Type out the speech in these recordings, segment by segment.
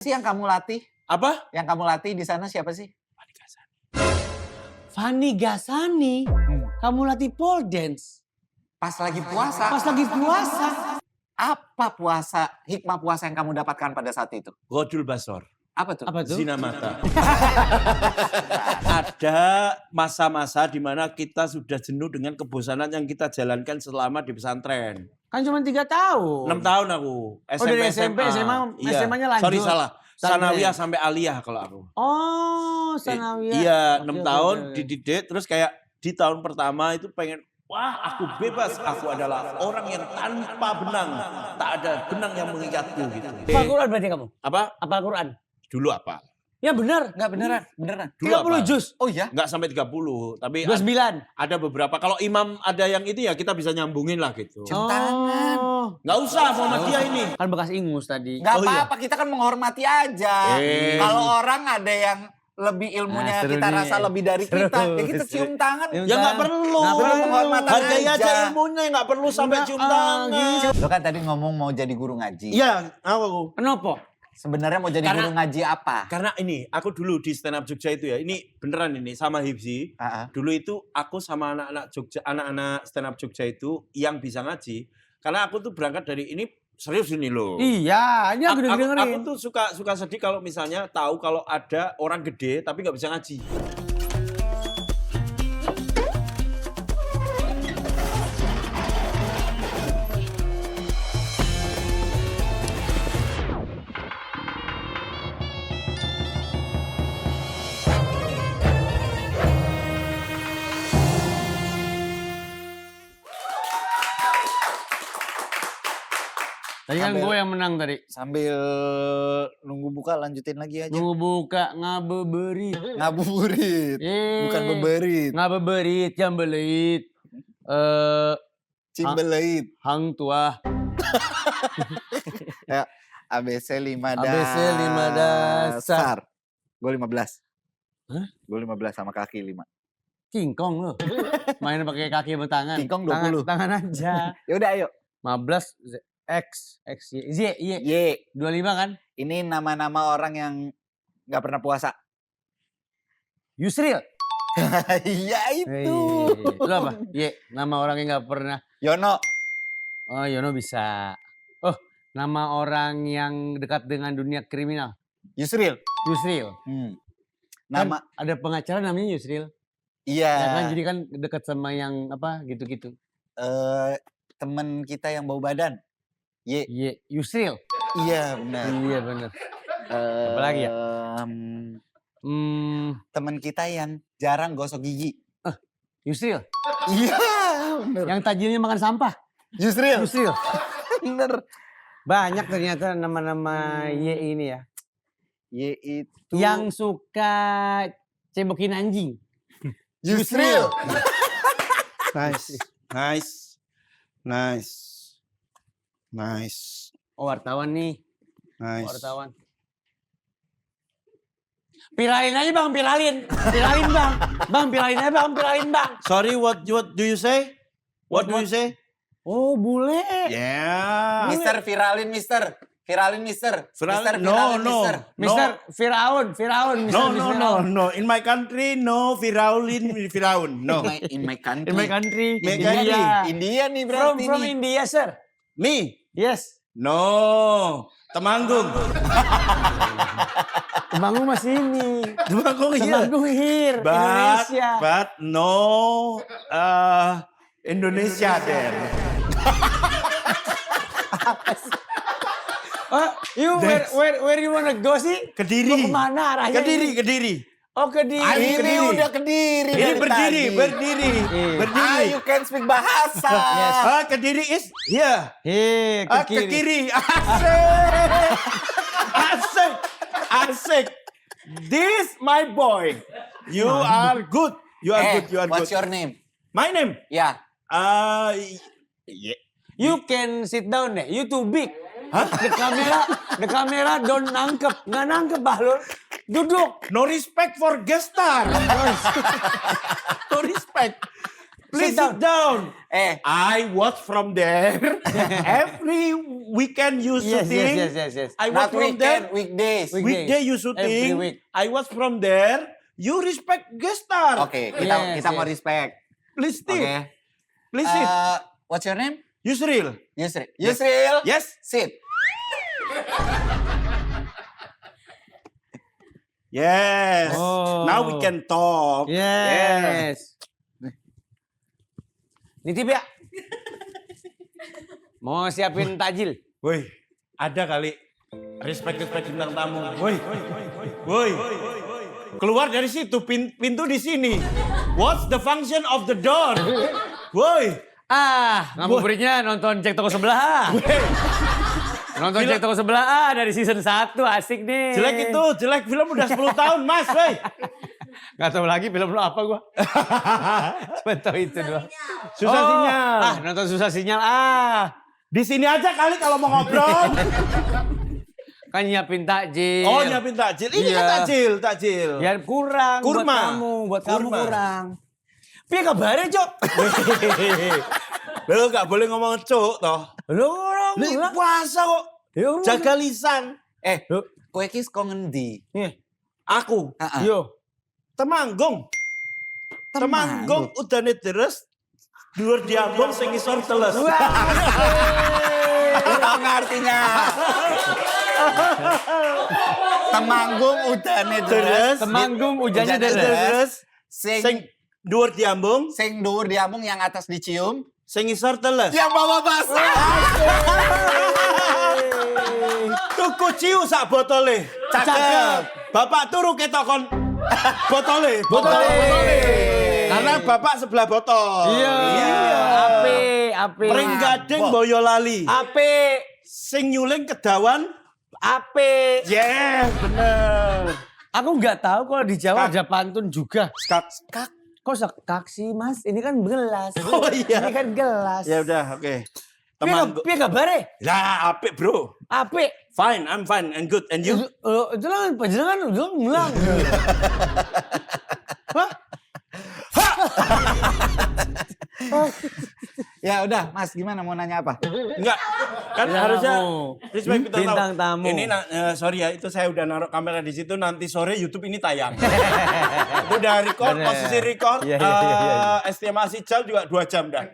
sih yang kamu latih? Apa? Yang kamu latih di sana siapa sih? Fani Gasani, kamu latih pole dance. Pas lagi puasa. Pas lagi puasa. Apa puasa, hikmah puasa yang kamu dapatkan pada saat itu? Godul basor. Apa tuh? Apa tuh? Zina mata. Ada masa-masa di mana kita sudah jenuh dengan kebosanan yang kita jalankan selama di pesantren. Kan cuma 3 tahun. 6 tahun aku. Oh, dari SMP, SMA, Iya. SMA-nya lanjut. Sorry salah. Sanawiyah sampai aliyah kalau aku. Oh, sanawiyah. Iya, Oke, 6 tahun oke. dididik terus kayak di tahun pertama itu pengen wah, aku bebas. Aku adalah orang yang tanpa benang. Tak ada benang yang mengikatku gitu. Apa Al-Quran berarti kamu? Apa? Apa Al-Quran? Dulu apa? Ya benar. Enggak beneran, beneran. Dulu 30 juz. Oh iya? Enggak sampai 30, tapi 29. ada beberapa. Kalau imam ada yang itu ya kita bisa nyambungin lah gitu. Cium tangan. Nggak usah Muhammadiyah ini. Kan bekas ingus tadi. Enggak Oh, iya. apa-apa, kita kan menghormati aja. Kalau orang ada yang lebih ilmunya seru kita nih. rasa lebih dari Seru, kita, ya kita seru. cium tangan. Ya nggak perlu. Nggak perlu penghormatan Hargai aja. aja ilmunya, nggak perlu sampai cium tangan. Lo kan tadi ngomong mau jadi guru ngaji. Iya, apa aku? Kenapa? Sebenarnya mau jadi guru ngaji apa? Karena ini, aku dulu di stand up Jogja itu ya, ini beneran ini sama Hibzi. Dulu itu aku sama anak-anak Jogja, anak-anak stand up Jogja itu yang bisa ngaji. Karena aku tuh berangkat dari ini serius ini loh. Iya, ini aku Aku dengerin. tuh suka sedih kalau misalnya tahu kalau ada orang gede tapi nggak bisa ngaji. Tadi kan Sambil- gue yang menang tadi. Sambil nunggu buka lanjutin lagi aja. Nunggu buka ngabeberit. Ngabuburit. Bukan beberit. Ngabeberit, jambelit. Cimbeleit. Hang tua. Ya, ABC 5 dasar. ABC 5 dasar. Gue 15. Hah? Gue 15 sama kaki 5. King Kong lo. Main pakai kaki sama tangan. King Kong 20. Tangan aja. Ya udah ayo. 15 X Y Z Y. Y. 25 kan? Ini nama-nama orang yang nggak pernah puasa. Yusril. Iya itu. Lu apa? Y. Nama orang yang nggak pernah. Yono. Oh, Yono bisa. Oh, nama orang yang dekat dengan dunia kriminal. Yusril. Yusril. Nama. Kan ada pengacara namanya Yusril. Iya. Ya kan, jadi kan dekat sama yang apa gitu-gitu. Temen kita yang bau badan. Y. Y. Yusril. Iya benar. Iya bener. Apa lagi ya? Temen kita yang jarang gosok gigi. Yusril. Iya benar. Yang tajilnya makan sampah. Yusril. Yusril. Bener. Banyak ternyata nama-nama Y ini ya. Y itu. Yang suka cebokin anjing. Yusril. Nice. Nice. Nice. Nice. Oh, wartawan nih. Nice. Wartawan. Viralin aja bang, viralin. Viralin bang. Bang, viralin aja bang, viralin bang. Sorry, what do you say? What do you say? Oh, bule. Yeah. Mister viralin Mister. Viralin Mister. Mister No, viralin no. Mister. Mister Firaun, Firaun. No, no, no, no. In my country, no Firaulin, Firaun. No. In my country. In my country. My India. India nih From berarti nih. India, sir. Me? Yes. No. Temanggung. Temanggung masih ini. Temanggung here. Temanggung here. Indonesia. But no Indonesia there. Oh, you where you wanna go sih? Kediri. Mau kemana arahnya? Kediri. Oh, Kediri. Ini Kediri. udah Kediri Ini dari berdiri, tadi. berdiri. You can speak bahasa. Kediri is here. Hei, Ke kiri. Asik. This my boy. You are good. You are good. What's your name? My name? Ya. Yeah. You can sit down deh. You too big. Hah? The camera don't nangkep. Nggak nangkep Bahlul. Duduk. No respect for guest star. No respect. Please sit down. Eh, I watch from there. Every weekend you shooting. Yes. I not watch from there. weekend, weekdays. Weekday you Every shooting. week. I watch from there. You respect guest star. Oke, kita mau Yes. respect. Please Oke. sit. Please sit. What's your name? Yusril. Yusril. Yusril. Yes. Sit. Yes. Oh. Now we can talk. Yes. Nitip ya. Mau siapin takjil. Woi, ada kali respect bintang tamu. Woi. Keluar dari situ, pintu di sini. What's the function of the door? Woi. Ngabuburitnya nonton Cek Toko Sebelah. Nonton Cek Toko Sebelah dari season 1 asik nih. Jelek film udah 10 tahun, Mas, woi. Gak tahu lagi film lo apa gua. Cuma tahu itu doang. Susah sinyal. Nonton susah sinyal Di sini aja kali kalau mau ngobrol. Kan nyiapin takjil. Oh, nyiapin takjil. Ini kan takjil. Ya kurang Kurma. buat kamu Kurma. kurang. Piye kabare, Cok? Lo gak boleh ngomong cuk toh. Lo Ini puasa kok. Jaga lisan. Kowe ki kok ngendi? Aku. Yo. Temanggung udane deres dhuwur diambung sing isor teles. Apa artinya? Temanggung udane deres. Temanggung hujannya Hujannya deres. Deres Sing sing dhuwur diambung sing dhuwur diambung yang atas dicium. sing isor teles. Yang bawa basah. Tuku ciu sak botole. Cakep. Bapak turu ketok kon botole. Karena bapak sebelah botol. Iya. Ape. Pring gading Boyolali. Ape. Sing nyuling kedawan. Ape. Yes, bener. Aku nggak tahu kalau di Jawa ada pantun juga. Skak. Kok sekak sih, Mas? Ini kan gelas. Oh iya. Ini kan gelas. Ya udah, oke. Piye kabare? Lah, apik, Bro. Apik. Fine, I'm fine and good. And you? Itu lah panjenengan udah ngulang. Ya udah, Mas, gimana mau nanya apa? Enggak. Kan Bintang harusnya tamu. respect Bintang tamu. Ini sorry ya, itu saya udah naruh kamera di situ, nanti sore YouTube ini tayang. Itu udah record, Bener. posisi record. Iya. Estimasi jam juga 2 jam dah.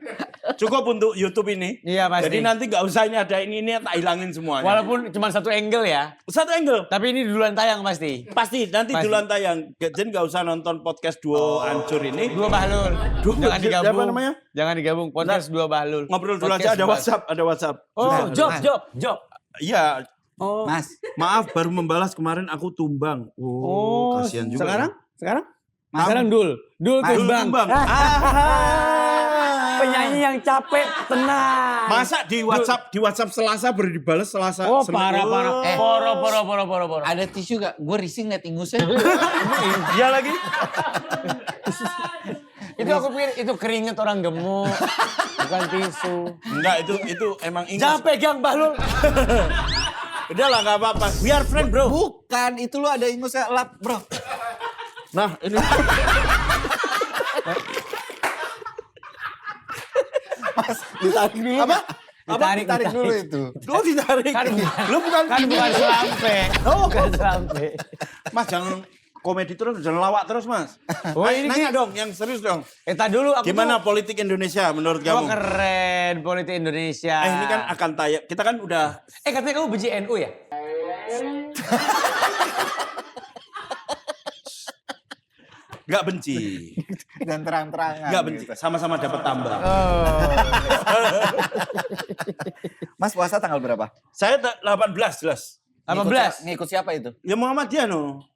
Cukup untuk YouTube ini. Iya, pasti. Jadi nanti nggak usah ini ada ini tak hilangin semuanya. Walaupun cuma satu angle ya. Satu angle. Tapi ini duluan tayang pasti. Pasti nanti Pasti. duluan tayang. Jadi nggak usah nonton podcast duo hancur ini. Dua Bahlul. Jangan Siapa digabung. namanya? Jangan digabung. Podcast Dua Bahlul. Ngobrol dulu Podcast aja, ada Dua- WhatsApp. Oh, Sudah, job. Iya, Oh. Mas, maaf baru membalas kemarin aku tumbang. Oh, kasihan juga. Sekarang? Mas. Sekarang Dul Mas. tumbang. Tumbang. Penyanyi yang capek, tenang. Masa di WhatsApp Selasa baru dibalas Selasa. Oh, Senin. parah. Poro. ada tisu gak? Gue rising liat ingusnya. Iya lagi. Itu aku pikir itu keringet orang gemuk, bukan tisu. Enggak, itu emang ingus. Jangan pegang Bahlul. Udah lah, nggak apa-apa. We are friend, bro. Bukan, itu lu ada ingusnya lap, bro. Nah, ini. Mas, ditarik dulu. Apa? Ditarik dulu itu. Lu ditarik. Lu bukan Bukan selampe. Bukan selampe. Mas, jangan komedi terus, jangan lawak terus, Mas. Oh, ini Nanya dong, yang serius dong. Tadi dulu aku Gimana tuh, politik Indonesia menurut wah, kamu? keren politik Indonesia. Ini kan akan tayang. Kita kan udah katanya kamu benci NU ya? nggak benci. Dan terang-terangan. Nggak benci. gitu. Sama-sama dapat tambah. Mas puasa tanggal berapa? Saya 18 jelas. 18. Ngikut siapa itu? Ya Muhammadiyah no.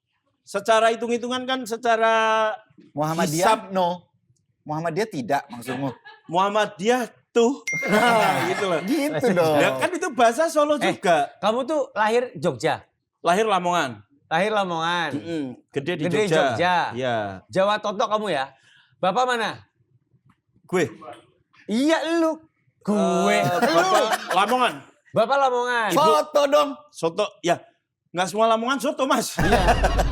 Secara hitung-hitungan kan secara Muhammadiyah? No. Muhammadiyah tidak maksudmu? Muhammadiyah tuh. Nah, gitu loh. Gitu dong. Ya kan itu bahasa Solo juga. Kamu tuh lahir Jogja, Lahir Lamongan. lahir Lamongan, Gede di gede Jogja. Jogja. Iya. Jawa Totok kamu ya? Bapak mana? Gue. Iya lu. Gue. Bapak Lamongan. Bapak Lamongan. Foto dong. Soto ya. Nggak semua Lamongan soto, Mas.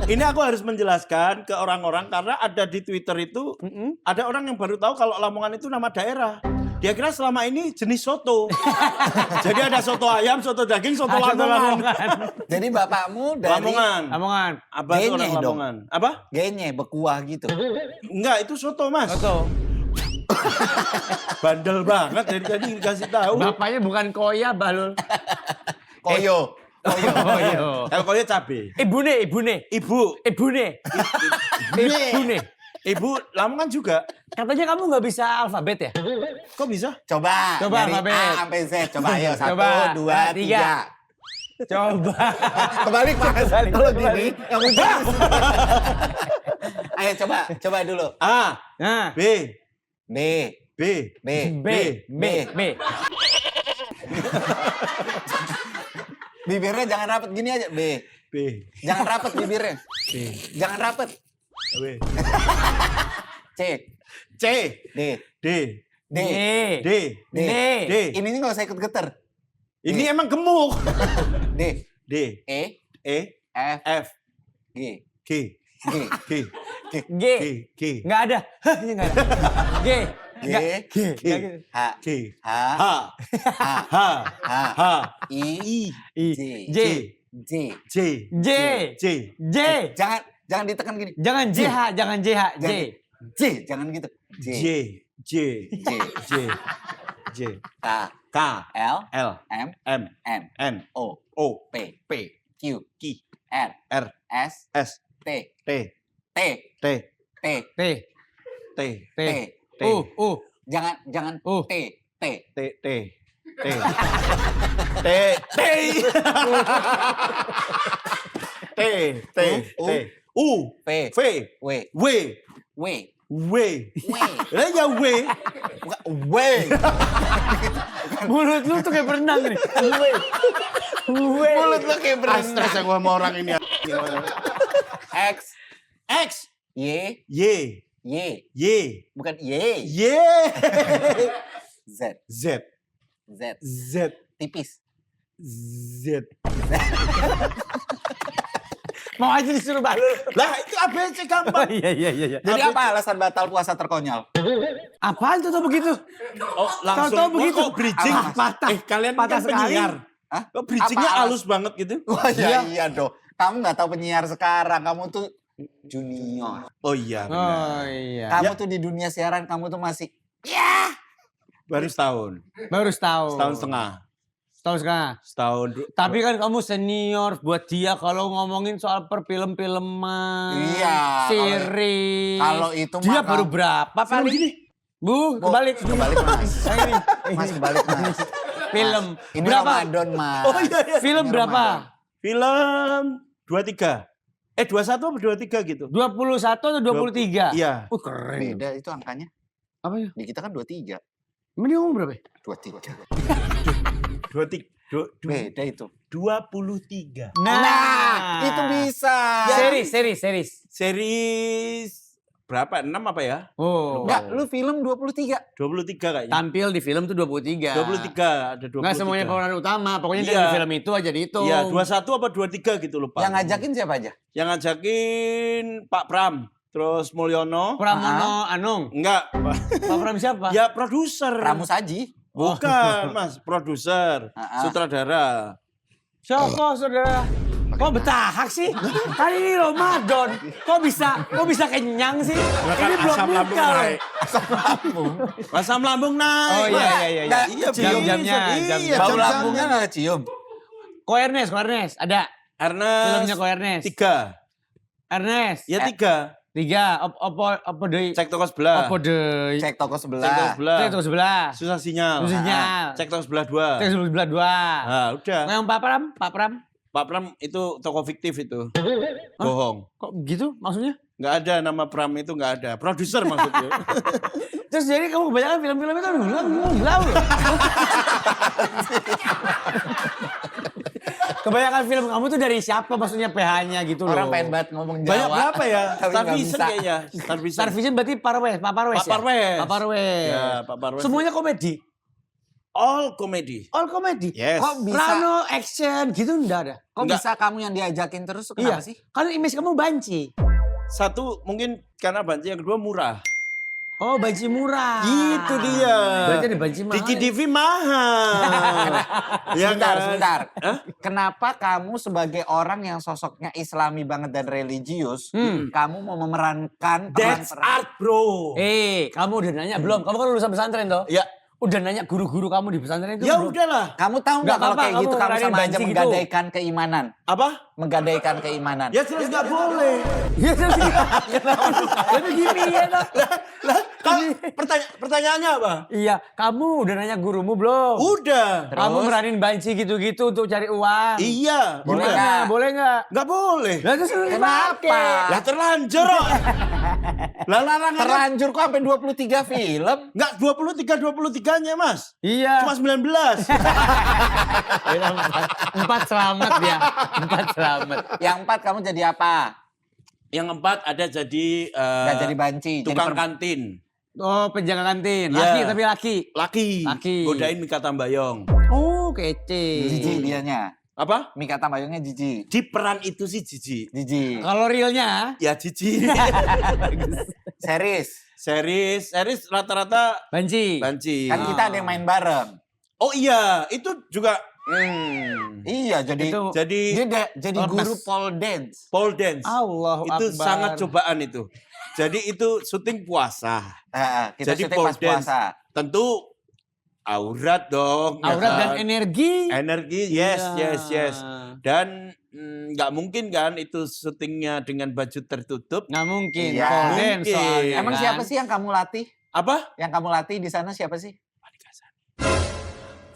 Ini aku harus menjelaskan ke orang-orang karena ada di Twitter itu ada orang yang baru tahu kalau Lamongan itu nama daerah. Dia kira selama ini jenis soto. Jadi ada soto ayam, soto daging, soto Lamongan. Jadi bapakmu dari Lamongan. Abah itu orang Genye dong. Lamongan. Apa? Genye, bekuah gitu. Enggak, itu soto, Mas. Soto. Bandel banget dari tadi dikasih tahu. Bapaknya bukan Koya, Balul. Koyo. Koyo. El koyo cabe. Ibune. Ibu. Ibune. Ibu Lamongan juga. Katanya kamu nggak bisa alfabet ya? Kok bisa? Coba dari alfabet. A sampai Z. Coba ayo. 1, Coba. 2, 3. Coba. Kebalik Mas. Kebalik. Kalau gini, kamu jelas. Ayo coba dulu. A. Nah. B. B. B. B. B. Bibirnya jangan rapet gini aja. B. B. Jangan rapet bibirnya. B. Jangan rapet. B. C. C. D. D. D. D. D. D. Ini nih nggak usah ikut geter. Ini emang gemuk. D. D. E. E. F. F. G. G. G. G. G. G. G. Nggak ada. Hah-nya nggak ada. G. G. G. G. H. G. H. H. H. H. H. H. I. I. J. J. J. J. J. J. J. Jangan ditekan gini. Jangan JH, jangan JH. J. J. Jangan gitu. J. J. J. J. J. J. K. K. L. L. M. M. N. N. O. O. P. P. Q. Q. R. R. S. S. T. T. T. T. T. T. T. T. T. Jangan T. T. T. T. T. T. T. T. T. T. U. P. V. W. W. W. W. W. Lah ya W. Bukan W. Mulut lu tuh kayak berenang nih. Mulut lu kayak berenang. Stres aku sama orang ini. X. X. Y. Y. Y. Y. Bukan Y. Y. Z. Z. Z. Z. Tipis. Z. Mau aja disuruh Balul. Lah itu ABC gampang. Iya. Jadi apa alasan batal puasa terkonyol? Apaan tuh begitu? Oh langsung. Tahu-tahu begitu. Kok bridging? Patah. Kalian Patah kan sekali. penyiar. Hah? Kok bridgingnya Apa halus banget gitu? Wah iya dong. Kamu nggak tahu penyiar sekarang. Kamu tuh junior. Oh iya benar. Oh iya. Kamu tuh di dunia siaran kamu tuh masih Baru setahun. Baru setahun. Setahun setengah. Setahun setengah. Setahun. Tapi kan kamu senior buat dia kalau ngomongin soal perfilm-filman. Iya, Series. kalau itu mah dia kamu- baru berapa paling? gini. Bu, kebalik. Kebalik Mas. Yang ini. Mas kebalik Mas. Film. Mas, ini Berapa? Ramadan Mas. Oh iya iya. Film Ini berapa? Ramadan. Film 23. 21 apa 23 gitu? 21 atau 23? Iya. Keren. Beda itu angkanya. Apa ya? Di kita kan 23. Emang dia ngomong berapa? 23. 23. Beda itu. 23. Nah, itu bisa. Series. Series berapa? 6 apa ya? Oh. Enggak, lu film 23. 23 kayaknya. Tampil di film tuh 23. 23, ada 23. Enggak semuanya pemeran utama, pokoknya Iya. dia di film itu aja dihitung. Iya, 21 apa 23 gitu lupa. Yang ngajakin siapa aja? Yang ngajakin Pak Pram, terus Mulyono. Pramono Anung. Enggak, Pak Pram siapa? ya produser. Ramu Saji. Bukan, Mas, produser, sutradara. Siapa saudara? Kok betahak sih? Kan ini Ramadan. Kok bisa kenyang sih? Ini belum asam lambung buka loh. naik. Asam lambung naik. Oh iya. Nah, Iya, Jam-jamnya, bisa. jam-jam. Iya, Bau jam-jamnya. lambungnya nggak cium. Ko Ernest ada. Ernest. Filmnya Ko Ernest. 3. Ernest. Ya 3. 3. Apa deui? Cek toko sebelah. Apa deui? Cek toko Cek toko sebelah. sebelah. Cek toko sebelah. Susah sinyal. Sinyal. Cek toko sebelah 2. Cek sebelah 2. Nah, udah. Yang Pak Pram? Pak Pram itu toko fiktif itu. Bohong. Kok gitu maksudnya? Nggak ada nama Pram itu nggak ada. Produser maksudnya. Terus jadi kamu kebanyakan film-film itu ngulau loh. Kebanyakan film kamu tuh dari siapa maksudnya PH-nya gitu loh. Orang pengen banget ngomong Jawa. Banyak berapa ya? Tapi Star nggak Vision bisa. kayaknya. Star Vision. Star Vision berarti Pak Parwes ya? Pak Parwes. Pak Parwes. Ya, Pak Parwes. Semuanya komedi. all comedy. All comedy. Yes. Kok bisa? Rano action gitu enggak ada. Kok Enggak. bisa kamu yang diajakin terus tuh Iya. kenapa sih? Kan image kamu banci. Satu mungkin karena banci, yang kedua murah. Oh, banci murah. Gitu dia. Berarti ada banci mahal. Diki Divi mahal. Ya Sebentar, kan? sebentar. Hah? Kenapa kamu sebagai orang yang sosoknya islami banget dan religius, kamu mau memerankan That's peran-peran? art, bro. Kamu udah nanya belum? Kamu kan lulusan pesantren toh? Ya, Udah nanya guru-guru kamu di pesantren itu ya belum? udahlah. Kamu tahu Nggak nggak kalau apa-apa, kayak gitu kamu kamu ngerayain sama aja banci gitu. menggadaikan keimanan? Apa? Menggadaikan keimanan. Ya jelas nggak boleh. Ya terus jadi gini ya toh. Lah, kalau pertanyaannya apa? Iya, kamu udah nanya gurumu belum? Udah. Terus? Kamu beranin banci gitu-gitu untuk cari uang. Iya. Boleh udah. nggak? Boleh nggak? Nggak boleh. Lah terus lu Kenapa? dipakai. Lah terlanjur. kok. Lah larangannya Terlanjur kok sampai 23 film. nggak 23-23-nya, Mas. Iya. Cuma 19. Empat selamat dia. Empat selamat. Yang 4 kamu jadi apa? Yang keempat ada jadi Gak jadi banci. tukang jadi kantin. Oh, penjaga kantin. Iya. Laki tapi laki. Laki. Laki. Godain Mika Tambayong. Oh, kece. jijik dianya. Apa? Mika Tambayongnya jijik. Di peran itu sih jijik. Jijik. Kalau realnya Ya jijik. Series. series rata-rata banci. banci. Kan kita ada yang main bareng. Oh iya, itu juga Iya, jadi Itu jadi Ormas. guru pole dance. pole dance. Allahu Itu Akbar. sangat cobaan itu. Jadi itu syuting puasa. Kita Jadi syuting pole pas dance. puasa. Tentu aurat dong. ya Aurat dan kan? energi. Energi, yes, Iya. yes. Dan nggak mungkin kan itu syutingnya dengan baju tertutup. Nggak mungkin. Iya. Pole dance Mungkin. soalnya, Emang kan? siapa sih yang kamu latih? Apa? Yang kamu latih di sana siapa sih?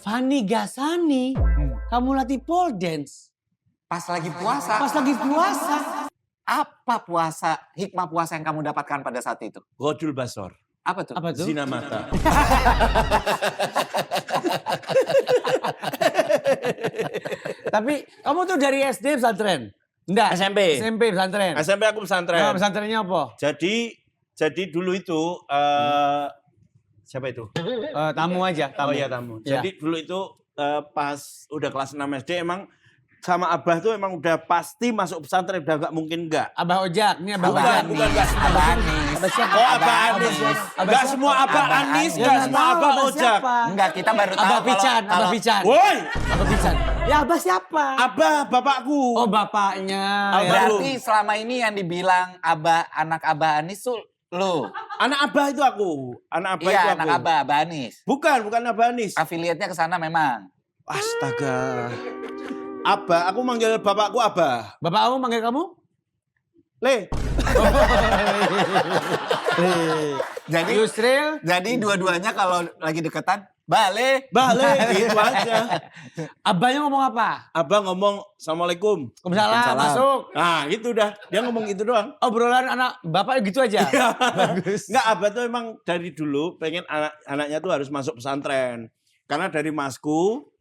Fani Gasani. Kamu latih pole dance. Pas lagi puasa. Pas lagi puasa. Apa puasa, hikmah puasa yang kamu dapatkan pada saat itu? Godul Basor. Apa tuh? Apa tuh? Zina mata. Tapi kamu tuh dari SD pesantren? Enggak. SMP. SMP pesantren. SMP aku pesantren. Nah, pesantrennya apa? Jadi dulu itu siapa itu? Tamu aja. Tamu. Oh iya tamu. Iya. Jadi dulu itu pas udah kelas 6 SD emang sama Abah tuh emang udah pasti masuk pesantren, udah gak mungkin enggak. Abah Ojak. Ini Abah Bukan, Ojak. bukan, enggak. Abah Anis. Abah siapa? Oh Abah Anis. Abah Enggak siapa? semua Abah Abah Anis, Anis. enggak Ya, semua tahu Abah Ojak. siapa. Enggak, kita baru tahu Abah Pican. Abah Pican. Woi, Abah Pican. Ya Abah siapa? Abah bapakku. Oh bapaknya. Abah Ya. Berarti selama ini yang dibilang anak Abah Anis tuh lu. Anak Abah itu aku. Anak Abah itu Iya, aku. anak Abah Anis. Bukan Abah Anis. Afiliatnya ke sana memang. Astaga. Abah, aku manggil bapakku Abah. Bapak kamu manggil kamu? Le. Jadi Yusril. jadi dua-duanya kalau lagi deketan, balik. Balik gitu aja. Abahnya ngomong apa? Abah ngomong Assalamualaikum. Waalaikumsalam. Masuk. Nah gitu dah. Dia ngomong gitu doang. Obrolan anak bapak gitu aja. Bagus. Enggak, Abah tuh emang dari dulu pengen anaknya tuh harus masuk pesantren. Karena dari masku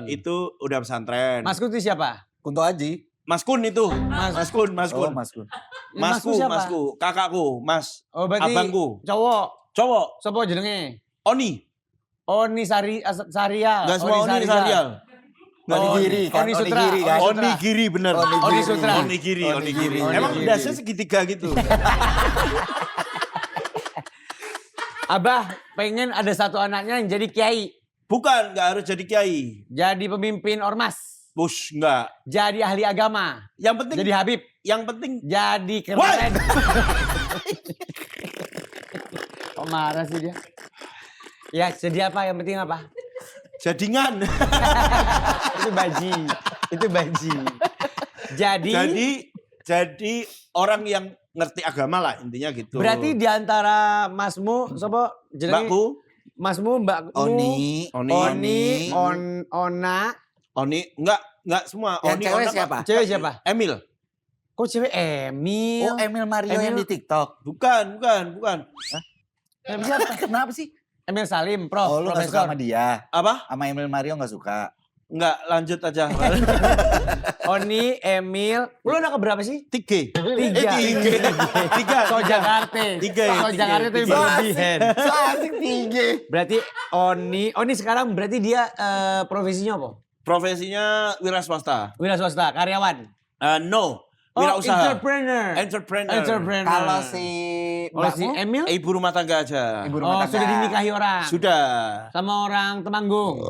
itu udah pesantren. Mas Kuti siapa? Kunto Aji. Mas Kun itu. Mas- Mas Kun. Oh, Mas Kun. Masku siapa? Masku, kakakku, Mas. Oh berarti Abangku. cowok. Cowok, Siapa jenenge? Oni. Oni Saria. Enggak semua Oni Sarial. Onigiri kan, Oni Sutra. onigiri kan. Oni Oni Giri bener. Oni Sutra. Oni Giri. Onigiri. Emang Onigiri. dasarnya segitiga gitu. Abah pengen ada satu anaknya yang jadi kiai. Bukan, nggak harus jadi kiai. Jadi pemimpin ormas. Push, nggak. Jadi ahli agama. Yang penting, Jadi Habib. yang penting Jadi Woi! keren. Kok marah sih dia? Ya jadi apa? Yang penting apa? jadingan. Itu baji. Itu baji. jadi orang yang ngerti agama lah intinya gitu. Berarti di antara masmu, sopo jenenge? Mbakku, Masmu, mbakmu, Oni. Oni, Ona, Oni, enggak semua. Yang Oni, cewek Ona, siapa? cewek siapa? Emil. Kok cewek Emil? Oh, Emil Mario Emil. yang di TikTok. Bukan. Emil siapa? Kenapa sih? Emil Salim, Prof, Oh, lu gak suka Profesor. sama dia. Apa? Sama Emil Mario gak suka. Enggak, lanjut aja. Oni, Emil. Lu anak keberapa sih? Tiga. Tiga. So Jakarta. Tiga. So Jakarta itu berlebihan. So asik 3. Berarti Oni sekarang berarti dia profesinya apa? Profesinya wira swasta. Wira swasta, karyawan. No, wira usaha. Entrepreneur. Kalau si Kalau si Emil? Ibu rumah tangga aja. ibu rumah tangga. Sudah dinikahi orang. Sudah. Sama orang Temanggung.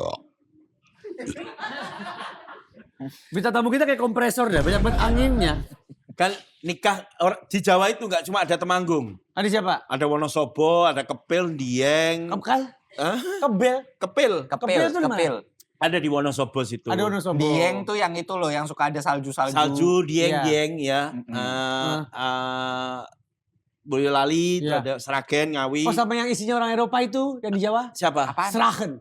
Bintang tamu kita kayak kompresor deh, banyak banget anginnya. Kan nikah di Jawa itu enggak cuma ada Temanggung. Ada siapa? Ada Wonosobo, ada Kepil, Dieng. Kepkal? Hah? Kebel? Kepil. Kepil tuh di mana? Kepil. Ada di Wonosobo situ. Ada Wonosobo. Dieng tuh yang itu loh, yang suka ada salju-salju. Salju, Dieng, Iya. Dieng ya. Boyolali, itu Iya. ada Sragen, Ngawi. Oh sama yang isinya orang Eropa itu, yang di Jawa? Siapa? Apaan? Seragen.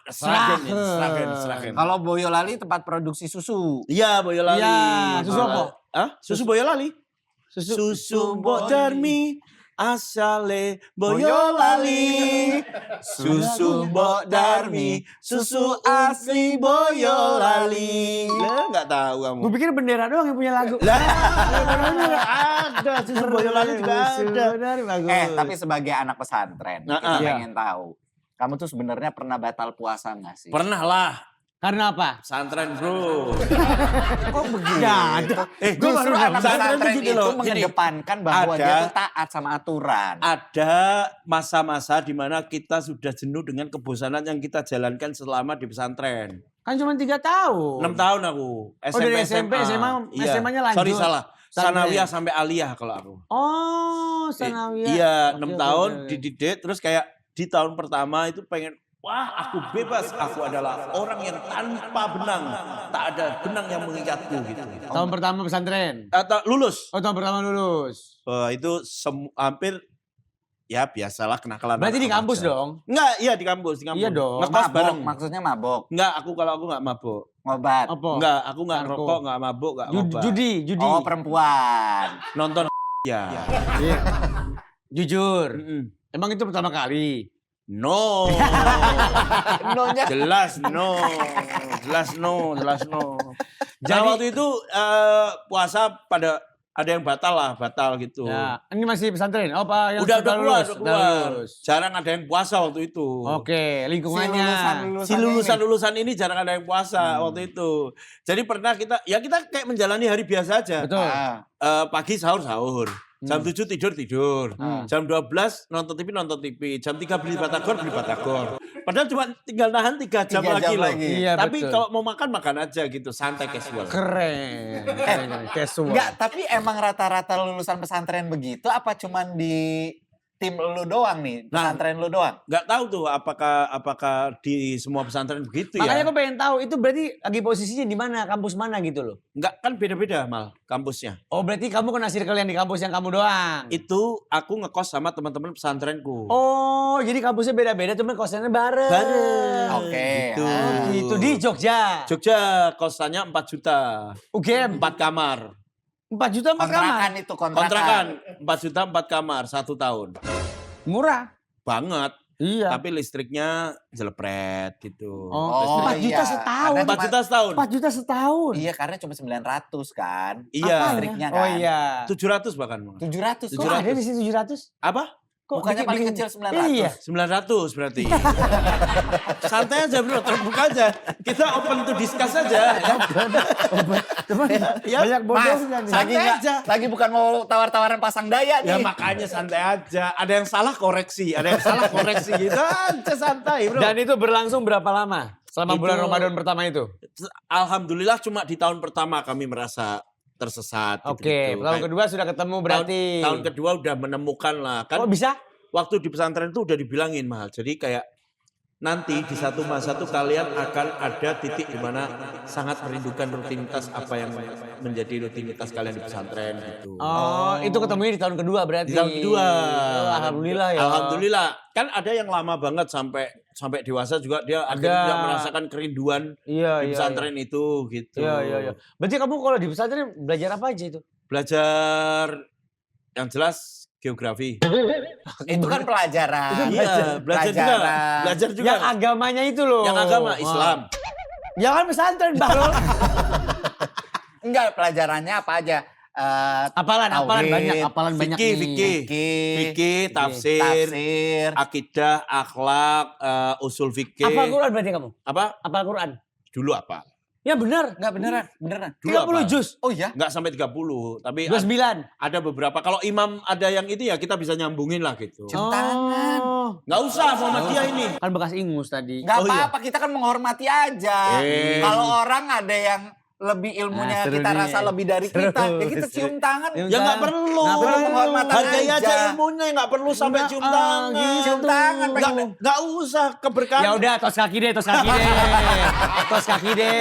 Sragen. Kalau Boyolali tempat produksi susu. Iya, Boyolali. Iya, susu apa? Hah? Susu Boyolali. Susu Mbok Darmi asale Boyolali. Susu Mbok Darmi, susu asli Boyolali. Lah enggak tahu kamu. Gue pikir bendera doang yang punya lagu. Lah, ada susu Boyolali juga ada. Tapi sebagai anak pesantren, Nah, kita iya. pengen tahu. Kamu tuh sebenarnya pernah batal puasa nggak sih? Pernah lah, Karena apa? pesantren bro. Kok begitu? Nggak ada. Justru baru anak pesantren pesantren tuh gini itu loh, mengedepankan bahwa Ada. dia tuh taat sama aturan. Ada masa-masa di mana kita sudah jenuh dengan kebosanan yang kita jalankan selama di pesantren. Kan cuma 3 tahun. 6 tahun aku. Oh, dari SMP, SMA-nya lanjut. Sorry salah. Pesantren. Sanawiyah sampai aliyah kalau aku. Oh, Sanawiyah. Iya, Oke, 6 oke, tahun oke. dididik terus kayak di tahun pertama itu pengen wah, aku bebas. Aku adalah orang yang tanpa benang. Tak ada benang yang mengikatku gitu. Tahun pertama pesantren. Atau lulus. Oh, tahun pertama lulus. Itu hampir ya biasalah kenakalan. Berarti di anak kampus remaja. dong. Enggak, iya di kampus. Iya dong. Ngekos bareng. Maksudnya mabok, Enggak, kalau aku enggak mabuk. ngobat. Apa? Enggak, aku enggak Narko. ngerokok, enggak mabuk, enggak ngobat. Judi. Oh, perempuan. Nonton ya. Iya. Jujur. Mm-mm. Emang itu pertama kali. No. Nonya Jelas no. Jelas no. Jadi Jadi- waktu itu puasa pada ada yang batal gitu. Ya, ini masih pesantren. Oh, Pak, yang Udah sudah keluar, lulus. udah Sudah keluar. lulus. Jarang ada yang puasa waktu itu. Oke, lingkungannya. Si lulusan ini jarang ada yang puasa waktu itu. Jadi pernah kita kayak menjalani hari biasa aja. Betul. Pagi sahur. Jam 7 tidur. Hmm. Jam 12 nonton TV. Jam 3 beli batagor. Padahal cuma tinggal nahan 3 jam 3 lagi jam loh. lagi. Iya, Tapi betul. kalau mau makan aja gitu, santai casual. Keren. Casual. Enggak, tapi emang rata-rata lulusan pesantren begitu apa cuman di tim lu doang nih? Nah. Pesantren lu doang? Nggak tahu tuh apakah di semua pesantren begitu Makanya ya. aku pengen tahu itu berarti lagi posisinya di mana, kampus mana gitu loh. Nggak, kan beda-beda mal kampusnya. Oh, berarti kamu kena circle yang di kampus yang kamu doang. Itu aku ngekos sama teman-teman pesantrenku. Oh, jadi kampusnya beda-beda cuman kosannya bareng. Bareng. Oke. Gitu. Oh, gitu di Jogja. Jogja kosannya 4 juta. UGM 4 kamar. 4 juta 4 kamar. Kontrakan itu Kontrakan 4 juta 4 kamar 1 tahun. Murah. Banget. Iya. Tapi listriknya jelepret gitu. Oh, 4 juta iya. setahun. Karena 4 juta setahun. 4 juta setahun. Iya, karena cuma 900 kan. Iya. Listriknya Oh kan. iya. 700 bahkan. 700. Kok ada di sini 700? Apa? Kok Bukannya paling kecil 900. Iya. 900 berarti. Santai aja bro, terbuka aja. Kita open to discuss aja. Teman, Ya, banyak Mas, bodohnya nih. lagi Santai aja. lagi bukan mau tawar-tawaran pasang daya Ya nih. makanya santai aja. Ada yang salah koreksi, gitu aja santai bro. Dan itu berlangsung berapa lama? Selama Itu- bulan Ramadan pertama itu? Alhamdulillah cuma di tahun pertama kami merasa tersesat. Oke, tahun kedua sudah ketemu berarti. Tahun kedua udah menemukan lah. Kan Kok bisa? waktu di pesantren itu udah dibilangin mahal. Jadi kayak nanti di satu masa tuh kalian akan ada titik di mana sangat merindukan rutinitas apa yang menjadi rutinitas kalian di pesantren gitu. Oh, itu ketemunya di tahun kedua berarti. Di tahun kedua. Oh, alhamdulillah ya. Alhamdulillah. Kan ada yang lama banget sampai dewasa juga dia akhirnya Ada. tidak merasakan kerinduan Iya, di iya. pesantren itu gitu. Iya. Berarti kamu kalau di pesantren belajar apa aja itu? Belajar yang jelas geografi. Itu kan pelajaran. Iya, belajar juga. Pelajaran. Belajar juga. Yang agamanya itu loh. Yang agama Wah. Islam. Jangan pesantren, Bahlul. Enggak, pelajarannya apa aja? Apalan banyak nih. Fikih, tafsir, akidah, akhlak, usul fikih. Apa Quran berarti kamu? Apa? Apa Quran? Dulu apa? Ya benar. Enggak beneran. Dulu 30 apa? juz. Oh iya? Enggak sampai 30, tapi 29. ada beberapa. Kalau imam ada yang itu ya kita bisa nyambungin lah gitu. Cium tangan. Enggak usah Muhammadiyah ini. Kan bekas ingus tadi. Enggak Oh, iya. apa-apa, kita kan menghormati aja. Kalau orang ada yang lebih ilmunya Seru kita nih. rasa lebih dari Seru, kita, ya kita seru. cium tangan. Cium Ya nggak tangan. perlu. Nggak perlu penghormatan Hargai aja. aja ilmunya, nggak perlu sampai cium tangan. Cium tangan, Nggak usah keberkahan. Ya udah, tos kaki deh. Tos kaki deh.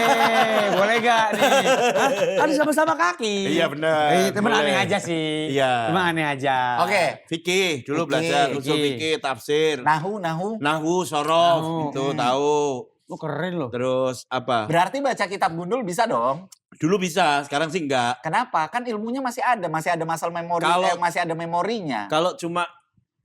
Boleh gak nih? Hah? Kan sama-sama kaki. Iya benar. Temen boleh. aneh aja sih. Iya. Cuma aneh aja. Oke. Fikih dulu Fikih. belajar usul Fikih. fikih, tafsir, Nahu. nahwu, sorof, Nahu. itu tahu. Oh keren loh. Terus apa? Berarti baca kitab gundul bisa dong. Dulu bisa, sekarang sih enggak. Kenapa? Kan ilmunya masih ada masal memori, masih ada memorinya. Kalau cuma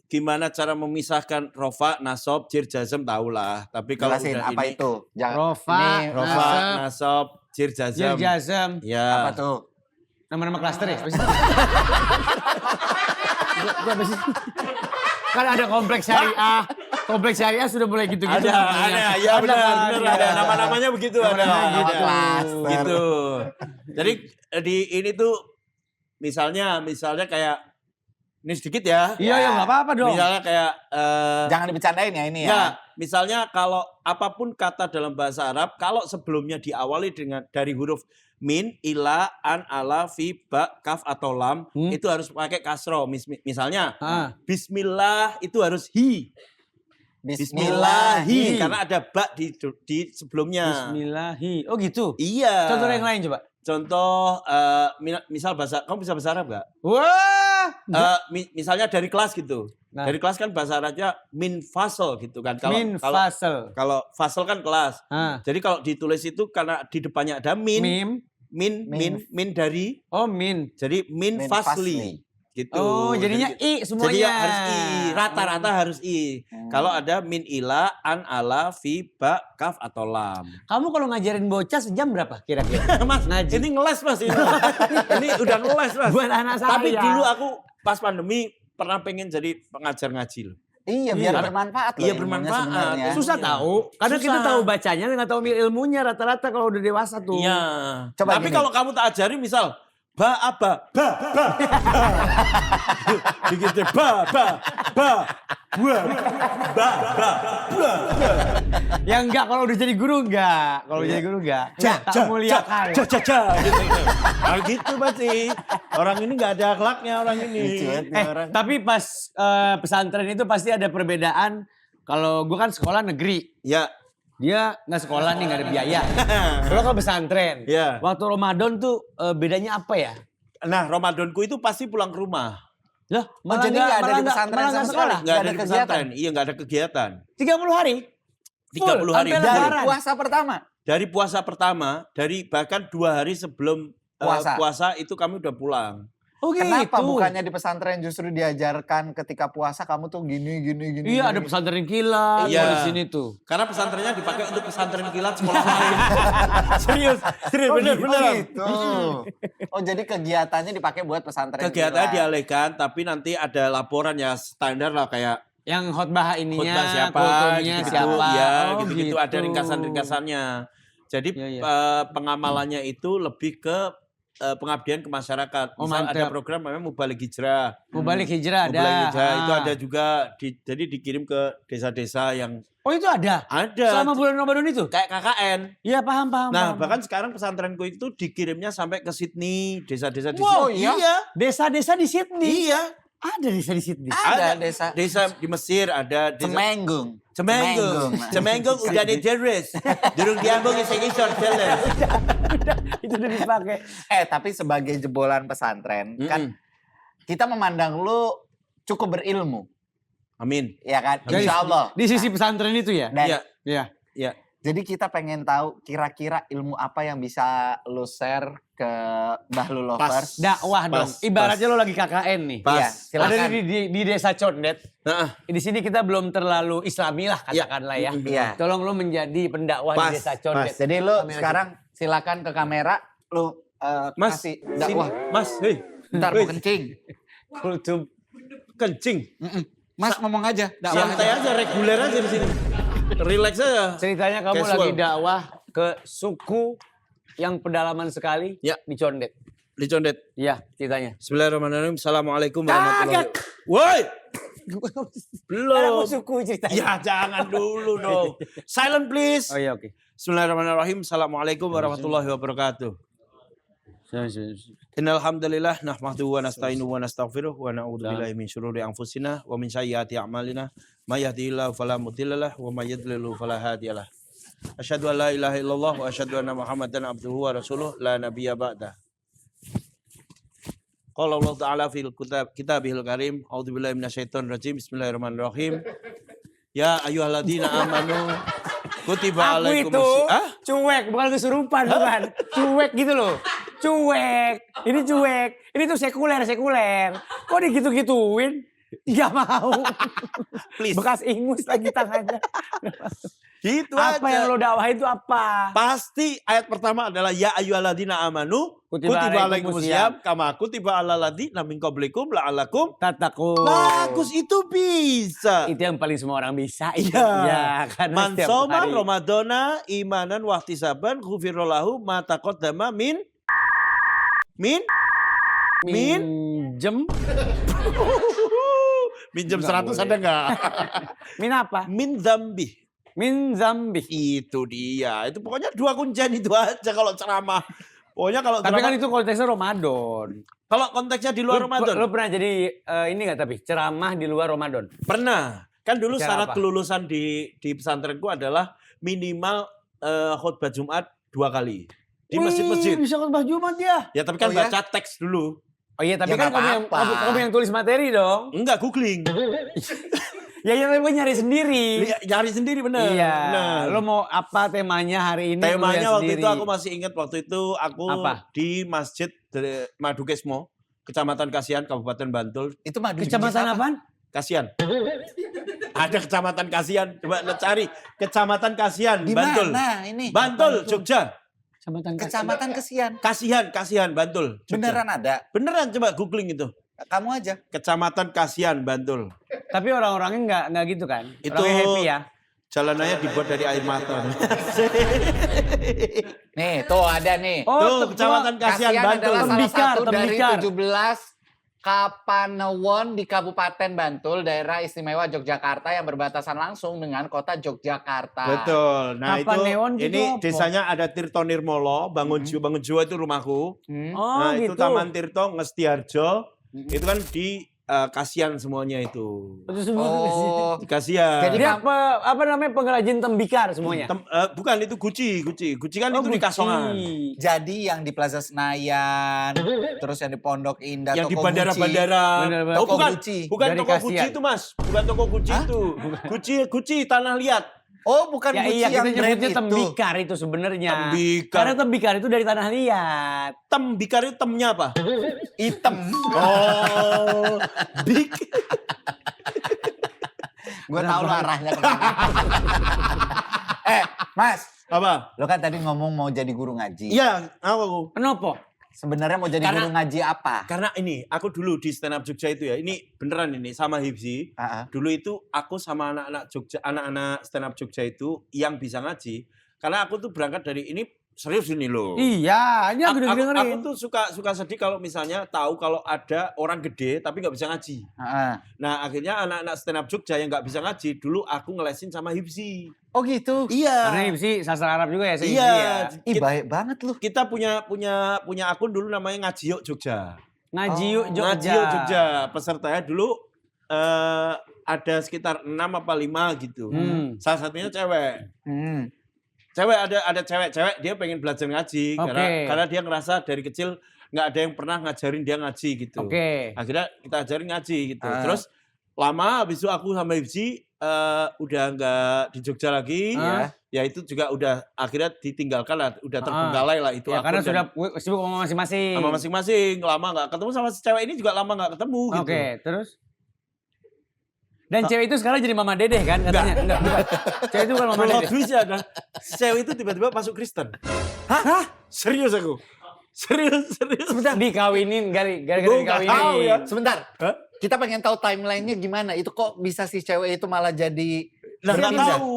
gimana cara memisahkan rofa, nasob, jir, jazm tahulah. Tapi kalau Jelasin udah apa ini itu? Rofa, ini rofa, Nasab, nasob, jir, jazm. Jazam. Ya. apa tuh? Nama-nama klaster ya? Apa sih? Itu apa sih? Kan ada kompleks syariah. Kompleks syariah sudah mulai gitu-gitu. namanya. Ya benar, kan? benar ada. Nama-namanya begitu ada. Nama-namanya Ada. klaster. Gitu. Jadi di ini tuh misalnya kayak ini sedikit ya. Iya, ya nggak apa-apa dong. Misalnya kayak Jangan dibercandain ya ini ya. ya, misalnya kalau apapun kata dalam bahasa Arab, kalau sebelumnya diawali dari huruf min, ila, an, ala, fi, ba, kaf atau lam, itu harus pakai kasro. Misalnya, bismillah itu harus hi. Bismillahi. Karena ada ba di sebelumnya. Bismillahi. Oh gitu? Iya. Contoh yang lain coba. Contoh, misal bahasa, kamu bisa bahasa Arab nggak? Wah. Misalnya dari kelas gitu. Nah. Dari kelas kan bahasa Arabnya min fasel gitu kan. Min fasel. Kalau fasel kan kelas. Ah. Jadi kalau ditulis itu karena di depannya ada min dari. Oh min. Jadi min fasli. Gitu. Oh jadinya i semuanya. Jadi harus i, rata-rata harus i. Kalau ada min ila, an, ala, fi, ba, kaf atau lam. Kamu kalau ngajarin bocah sejam berapa kira-kira? Mas, Ngaji. ini ngeles Mas ini. Ini udah ngeles Mas. Buat anak saya. Tapi dulu aku pas pandemi pernah pengen jadi pengajar ngaji loh. Iya, biar bermanfaat loh. Iya, ilmunya bermanfaat. sebenarnya. Susah Iya. tahu. Karena Susah. kita tahu bacanya, nggak tahu ilmunya rata-rata kalau udah dewasa tuh. Iya. Coba Tapi gini. kalau kamu tak ajari misal ba apa? Ba. Begitu ba. Ya enggak, kalau udah jadi guru enggak. Kalau udah jadi guru enggak. Tak muliakan. Gitu. Nah, gitu pasti. Orang ini nggak ada akhlaknya orang ini. Tapi pas pesantren itu pasti ada perbedaan. Kalau gue kan sekolah negeri. Ya. Dia nggak sekolah nih, nggak ada biaya. Kalau kalau pesantren, Iya. waktu Ramadan tuh bedanya apa ya? Nah, Ramadanku itu pasti pulang ke rumah. Lah, jadi nggak ada di pesantren malah sama nggak sekali? sekolah. Nggak ada ada di kegiatan? pesantren. Iya, nggak ada kegiatan. 30 hari? 30 hari. Sampai Dari Lebaran. puasa pertama. Dari puasa pertama, dari bahkan 2 hari sebelum puasa itu kami udah pulang. Oh gitu. Kenapa bukannya di pesantren justru diajarkan ketika puasa kamu tuh gini. Iya, ada pesantren kilat Iya. di sini tuh. Karena pesantrennya dipakai untuk pesantren kilat sekolah lain. Serius, Oh, bener. gitu. Oh, jadi kegiatannya dipakai buat pesantren. Kegiatannya kilat. dialihkan, tapi nanti ada laporan ya standar lah kayak Yang khotbah ininya, khutbah siapa, kultumnya gitu-gitu. siapa. Ya, Oh, gitu-gitu. Ada gitu. ringkasan-ringkasannya. Jadi Iya. pengamalannya itu lebih ke pengabdian ke masyarakat. Oh, Misal ada mantap. program namanya Mubalik Hijrah. Mau balik hijrah ada. Mubalik Hijrah itu Ah. ada juga, jadi dikirim ke desa-desa yang Oh itu ada? ada. Selama bulan Ramadan itu? Kayak KKN. Iya paham. Nah, paham. bahkan sekarang pesantrenku itu dikirimnya sampai ke Sydney, desa-desa di Wow, Sydney. iya? Desa-desa di Sydney? Iya. Ada desa di Sydney? Ada desa. Desa di Mesir ada desa Semenggung. Cemenggung udah diteres. Durung diambung iseng-isor jelas. Itu udah dipakai. Tapi sebagai jebolan pesantren kan kita memandang lu cukup berilmu, Amin. ya kan? Dari- Insya Allah. Di sisi pesantren itu ya? Dan Iya. Iya. Iya. Jadi kita pengen tahu kira-kira ilmu apa yang bisa lu share ke Mbah Lu Lovers. Dakwah dong. Ibaratnya lo lagi KKN nih. Iya, Ada silakan. di desa Condet. Nah, Di sini kita belum terlalu Islami lah katakanlah ya. Iya. Tolong lo menjadi pendakwah Pas, di desa Condet. Jadi lu sekarang silakan ke kamera, lu Mas, kasih sini. dakwah. Mas, hei. Ntar mau kencing. Kultum. Kencing. Mas ngomong aja, dakwah Santai aja, reguler aja di sini. Relax aja. Ceritanya kamu Casual. lagi dakwah ke suku yang pedalaman sekali Ya. di Condet. Di Condet. Iya, ceritanya. Bismillahirrahmanirrahim. Assalamualaikum warahmatullahi wabarakatuh. Woi! Belum. Aku suku ceritanya. Ya jangan dulu dong. Silent please. Oh iya, oke. Bismillahirrahmanirrahim. Assalamualaikum warahmatullahi wabarakatuh. Innal hamdalillah nahmaduhu wa nasta'inuhu wa nastaghfiruh wa na'udzu billahi min syururi anfusina wa min sayyiati a'malina may yahdihillahu fala mudhillalah wa may yudlil fala hadiyalah. Asyhadu an la ilaha illallah wa asyhadu anna Muhammadan abduhu wa rasuluh la nabiyya ba'da. Qala Allah Ta'ala fil kitabihil karim, a'udzu billahi minasyaitonir rajim. Bismillahirrahmanirrahim. Ya ayyuhalladzina amanu kutiba Aku itu alaikumus cuek, bukan kesurupan, bukan. Cuek gitu loh. Cuek. Ini cuek. Ini tuh sekuler. Kok digitu-gituin? Gak mau. Please. Bekas ingus lagi tangannya. Gitu Apa aja. yang lo dakwahin itu apa? Pasti ayat pertama adalah ya ayyuhalladzina amanu Kutiba kutiba alaikumus alaikumusiyam kama kutiba alal ladzina min qablikum la'allakum Tatakun. bagus itu bisa. Itu yang paling semua orang bisa. Iya. Ya, karena Man setiap soma hari. Ramadana imanan wahtisaban ghufirallahu ma taqaddama min Minjem. minjem Nggak 100 boleh. ada enggak? Min apa? Min zambi. Min zambi. Itu dia. Itu pokoknya dua kuncian itu aja kalau ceramah. Pokoknya kalau Tapi kan ceramah, itu konteksnya Ramadan. kalau konteksnya di luar Ramadan. Lo pernah jadi ini gak tapi ceramah di luar Ramadan? Pernah. Kan dulu Bicara syarat apa? kelulusan di pesantrenku adalah minimal khutbah Jumat 2 kali. Di masjid-masjid. Wih, bisa khotbah Jumat ya? Ya tapi kan Oh ya? baca teks dulu. Oh iya, tapi Ya, kan nggak apa-apa. kamu yang tulis materi dong. Enggak, googling. Ya tapi gue nyari sendiri. Nyari sendiri bener. Iya. Bener. Lo mau apa temanya hari ini? lo lihat Temanya waktu sendiri. itu aku masih ingat waktu itu aku Apa? di Masjid Madukesmo, Kecamatan Kasihan, Kabupaten Bantul. Itu madu Kecamatan apaan? Kasihan. Ada Kecamatan Kasihan. Coba lo cari Kecamatan Kasihan, Di Bantul. mana ini? Bantul, Jogja. Kecamatan Kesian. Kasihan, Bantul. Jogja. Beneran ada. Beneran coba googling itu. Kamu aja. Kecamatan Kasihan, Bantul. Tapi orang-orangnya nggak gitu kan? Itu- Orangnya happy ya. Jalanannya dibuat dari air mata. Nih, tuh ada nih. Tuh, Kecamatan Kasihan, Kasian Bantul. adalah salah Tembikar, satu dari Tembikar. 17 Kapanewon di Kabupaten Bantul, daerah istimewa Yogyakarta yang berbatasan langsung dengan kota Yogyakarta. Betul. Nah Kapanewon itu gitu ini apa? desanya ada Tirto Nirmolo, Bangun Jiwa itu rumahku. Hmm. Oh Nah gitu. itu Taman Tirto, Ngestiharjo. Itu kan di Kasihan semuanya itu. Itu semua Oh, Di Kasihan. Jadi dia apa namanya pengrajin tembikar semuanya. Bukan itu Guci kan Oh, itu di Gucci. Kasongan. jadi yang di Plaza Senayan, terus yang di Pondok Indah, Yang di Toko Gucci. bandara-bandara. Bener-bener. Oh Toko bukan, Gucci. bukan Dari toko Gucci Kasihan. itu mas. Bukan toko Gucci Hah? itu. Gucci Tanah Liat. Oh, bukan Ya Gucci iya yang kita brand nyebutnya itu. tembikar itu sebenarnya. Tembikar. Karena tembikar itu dari tanah liat. Tembikar itu temnya apa? Hitam. Oh, big. Gue tahu lo arahnya kemana. Mas, Apa? lo kan tadi ngomong mau jadi guru ngaji. Iya, aku. Kenapa? Sebenarnya mau jadi Karena- guru ngaji apa? Karena ini, aku dulu di Stand Up Jogja itu ya, ini beneran ini sama Hibzi. Dulu itu aku sama anak-anak Stand Up Jogja itu yang bisa ngaji. Karena aku tuh berangkat dari ini serius ini loh. Iya, ini aku udah Aku dengerin. tuh suka sedih kalau misalnya tahu kalau ada orang gede tapi nggak bisa ngaji. Nah akhirnya anak-anak Stand Up Jogja yang nggak bisa ngaji, dulu aku ngelesin sama Hibzi. Oh gitu. Karena Iya. ini sih sastra Arab juga ya, sih. Iya. Ih baik banget lu. Kita punya akun dulu namanya Ngaji Yuk Jogja. Ngaji yuk Jogja. Ngaji Yuk Jogja. Pesertanya dulu ada sekitar 6 apa 5 gitu. Salah satunya cewek. Ada cewek dia pengen belajar ngaji Oke. karena dia ngerasa dari kecil nggak ada yang pernah ngajarin dia ngaji gitu. Oke. Akhirnya kita ajarin ngaji gitu. Terus lama, habis itu aku sama Hibzi udah nggak di Jogja lagi. Ya itu juga udah akhirnya ditinggalkan lah, udah terbengkalai lah itu. Ya, aku karena dan sudah sibuk sama masing-masing. sama masing-masing, lama nggak ketemu, sama si cewek ini juga lama nggak ketemu gitu. Oke, terus? Dan cewek itu sekarang jadi mama dedeh kan katanya? Enggak, bukan. Cewek itu bukan mama Plot dedeh. twistnya adalah si cewek itu tiba-tiba masuk Kristen. Hah? Serius aku. Serius. Sebentar. Dikawinin, gara-gara Gua nggak dikawinin. tahu ya. Sebentar. Hah? Kita pengen tahu timelinenya gimana. Itu kok bisa si cewek itu malah jadi Nah, nggak berpindah? tahu.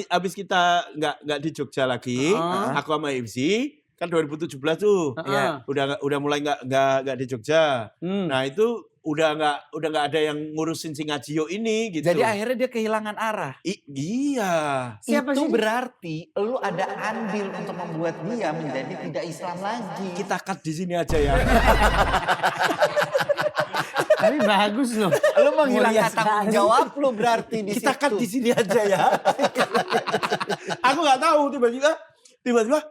Abis kita nggak di Jogja lagi, Heeh. aku sama Hibzi kan 2017 tuh, Heeh. ya udah mulai nggak di Jogja. Hmm. Nah itu udah nggak ada yang ngurusin si Ngajio ini gitu. Jadi akhirnya dia kehilangan arah. Iya. Siapa itu sih? berarti lu ada andil untuk membuat dia menjadi tidak Islam lagi. Kita cut di sini aja ya. Tapi bagus loh. Lu menghilangkan Mulia tanggung sekali. jawab lu berarti di Kita situ. cut di sini aja ya. Aku nggak tahu tiba-tiba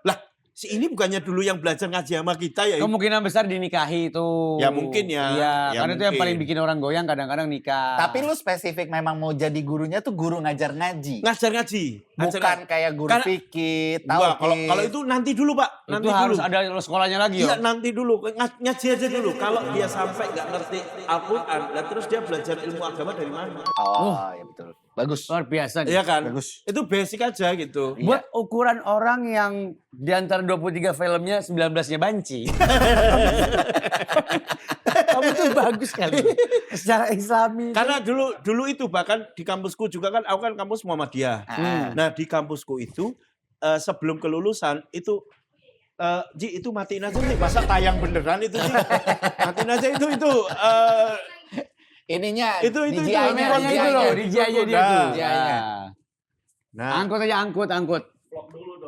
lah si ini bukannya dulu yang belajar ngaji sama kita ya? Kemungkinan besar dinikahi itu. Ya mungkin ya. Iya, Ya karena itu yang mungkin. paling bikin orang goyang kadang-kadang nikah. Tapi lu spesifik memang mau jadi gurunya tuh guru ngajar ngaji. Ngajar ngaji. Bukan kayak guru Karena- fikih, Enggak, tauhid. kalau itu nanti dulu Pak. itu Nanti harus dulu. ada sekolahnya lagi Iya ya. nanti dulu, ngaji aja dulu. Kalau dia sampai nggak ngerti Al-Quran, lah terus dia belajar ilmu agama dari mana? Oh, ya betul. Bagus. Luar biasa nih. Iya kan? Bagus. Itu basic aja gitu. Buat ukuran orang yang di antara 23 filmnya 19-nya banci. Kamu tuh bagus kali. Secara islami. Karena dulu itu bahkan di kampusku juga kan, aku kan kampus Muhammadiyah. Nah di kampusku itu sebelum kelulusan itu Ji itu matiin aja nih, masa tayang beneran itu Ji. Matiin aja itu Ininya, Itu, DJI-nya, Kameranya itu loh, DJI-nya dia Nah. tuh. DJI-nya. Nah, Angkut aja, angkut.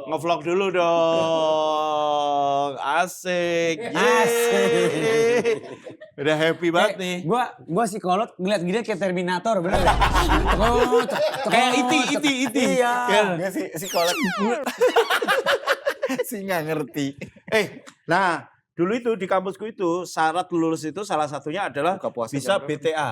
nge-vlog dulu dong. Asik. Asik. Udah happy banget nih. Gua psikolog ngeliat gini kayak Terminator bener gak? Kayak iti. Iya. Enggak sih, psikolog. sih nggak ngerti. Nah, dulu itu di kampusku itu syarat lulus itu salah satunya adalah Buka puasa bisa jam berapa? BTA.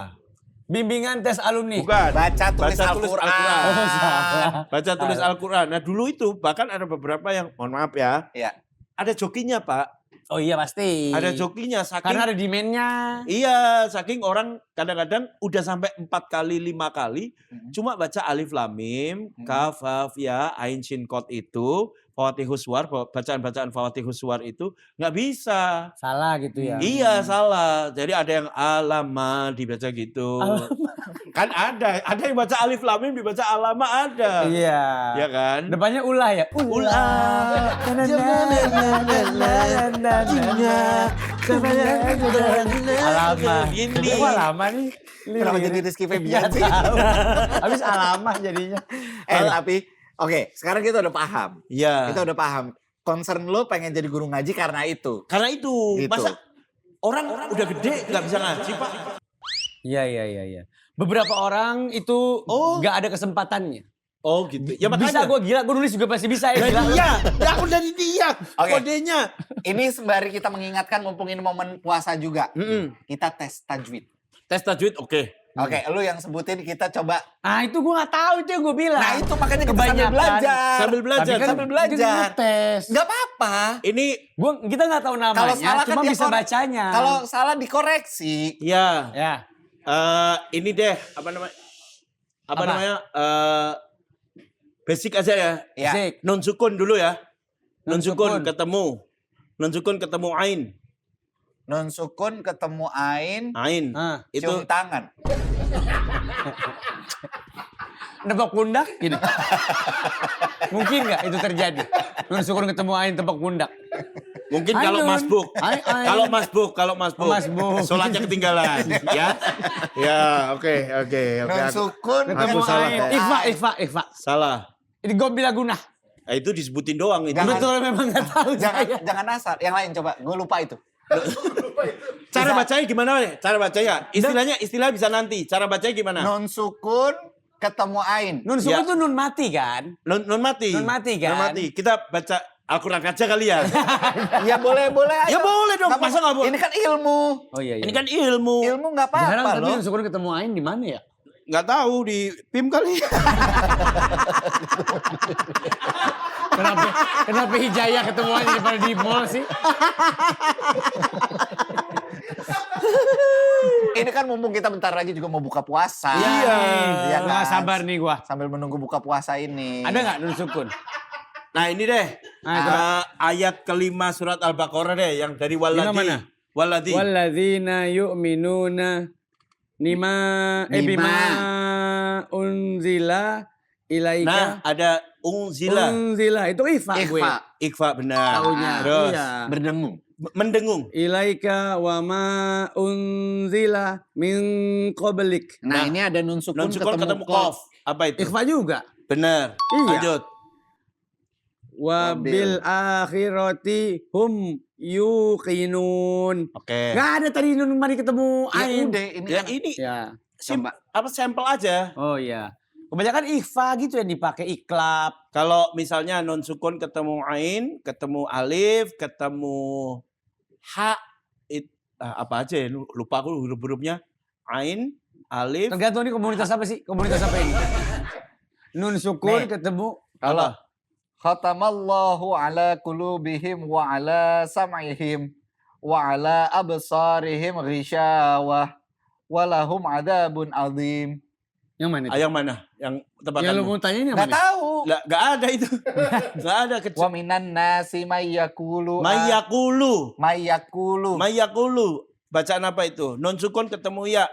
Bimbingan tes alumni. Bukan. Baca tulis Baca, tulis Al-Quran. Al-Quran. Oh, salah. Baca tulis Al-Quran. Nah, dulu itu bahkan ada beberapa yang mohon maaf ya. Iya. Ada jokinya, Pak. Oh iya pasti. Ada jokinya saking Karena ada demand-nya. iya, saking orang kadang-kadang udah sampai 4 kali, 5 kali cuma baca alif lam mim, kaf, haf, ya, ain, shin, qad itu, Fawatihus Suwar, bacaan-bacaan Fawatihus Suwar itu nggak bisa. Salah gitu ya. Iya, salah. Jadi ada yang alama dibaca gitu. Kan ada yang baca alif lam mim dibaca alama ada. Iya. Iya kan? Depannya ulah ya. Ulah. Alama. Ini. Kok alama nih? Kenapa jadi Rizky Febian sih? Habis alama jadinya. Tapi oke, sekarang kita udah paham. Iya. Kita udah paham. Concern lo pengen jadi guru ngaji karena itu. Karena itu, Gitu. masa orang udah gede nggak bisa ngaji, Pak? Iya. Beberapa orang itu nggak ada kesempatannya. Oh gitu. Ya Bisa makanya. gue gila, gue nulis juga pasti bisa ya. Dari Gila. dia, ya aku dari dia. Oke. Kodenya. Ini sembari kita mengingatkan mumpung ini momen puasa juga. Kita tes tajwid. Tes tajwid, oke. Oke, lu yang sebutin kita coba. Ah itu gue nggak tahu itu yang gue bilang. Nah itu makanya kita sambil Kebanyakan. belajar. Sambil belajar. Tapi kan Sambil belajar. tes. Gak apa-apa. Ini, Kita nggak tahu namanya, Kalau salah kan cuma dia bisa korek. bacanya. Kalau salah dikoreksi. ya, Ya. ini deh, apa namanya? Apa? Basic aja ya. Ya. Asik. Non sukun dulu ya. Non sukun. sukun ketemu. Non sukun ketemu ain. Non sukun ketemu ain. Ain. Ah, Itu Cium tangan. Tepuk pundak gini. Mungkin nggak itu terjadi? Nun sukun ketemu ain tepuk pundak. mungkin kalau Ainun. masbuk. Ain. Kalau masbuk. Masbuk. Sholatnya ketinggalan, ya. Ya, oke. Non sukun Ketemu Aku salah. ain. Ikhfa. Salah. Ini gombila gunah. Nah, itu disebutin doang itu. Jangan. Betul memang nggak tahu Jangan saya. jangan asal. Yang lain coba. Gue lupa itu. Cara Bisa. bacanya gimana nih? Cara bacanya? Istilah bisa nanti. Cara bacanya gimana? Non sukun ketemu ain. Nun sukun Ya. itu nun mati kan? Non mati. Non mati kan? Non mati. Kita baca Al-Quran aja kali ya. Ya boleh aja. Ya boleh dong, Nggak masa nggak boleh? Ini kan ilmu. Oh iya iya. Ini kan ilmu. Ilmu nggak Jarang apa-apa tapi loh. Nun Sukun ketemu Ain di mana ya? Nggak tahu di PIM kali. Kenapa Hijayah ketemu Ain daripada di mall sih? Ini kan mumpung kita bentar lagi juga mau buka puasa. Iya. Iya Nggak kan? sabar nih gua. Sambil menunggu buka puasa ini. Ada nggak Nun Sukun? Nah ini deh, Nah, coba. ayat kelima surat Al-Baqarah deh, yang dari Lima mana? Waladi. Walladzina yu'minuna bima unzila ilaika. Nah ada unzila. Unzila itu ifa gue. Ikhfa. Ikhfa benar. Taunya. Terus Iya. Berdengung. mendengung. Ilaika wa ma unzila min qablik. Nah, Nah, ini ada nun sukun, Non sukun ketemu qaf. qaf. Apa itu? Ikhfa juga. Benar. Iya. Lanjut. Wa bil akhirati hum yuqinun. Oke. Nggak ada tadi Nun Mari ketemu Ya Ain. udah, ini Ya kan ini Ya. coba. sampel aja. Oh iya. Kebanyakan ikhfa gitu yang dipakai iklab. Kalau misalnya non sukun ketemu ain, ketemu alif, ketemu ha, apa aja ya? Lupa aku huruf-hurufnya. Ain, alif. Tergantung nih komunitas apa sih? Komunitas apa ini? Nun sukun Nih. ketemu Kalau khatamallahu ala qulubihim wa ala sam'ihim wa ala absarihim ghishawah walahum adabun azim. yang mana itu? Yang mana? Yang tebakan. Yang lu mau tanya ini yang Nggak mana? tahu. Nggak ada itu. Nggak ada. Wa minan nasi mayyakulu. Mayakulu. Mayakulu. Bacaan apa itu? Non sukun ketemu ya.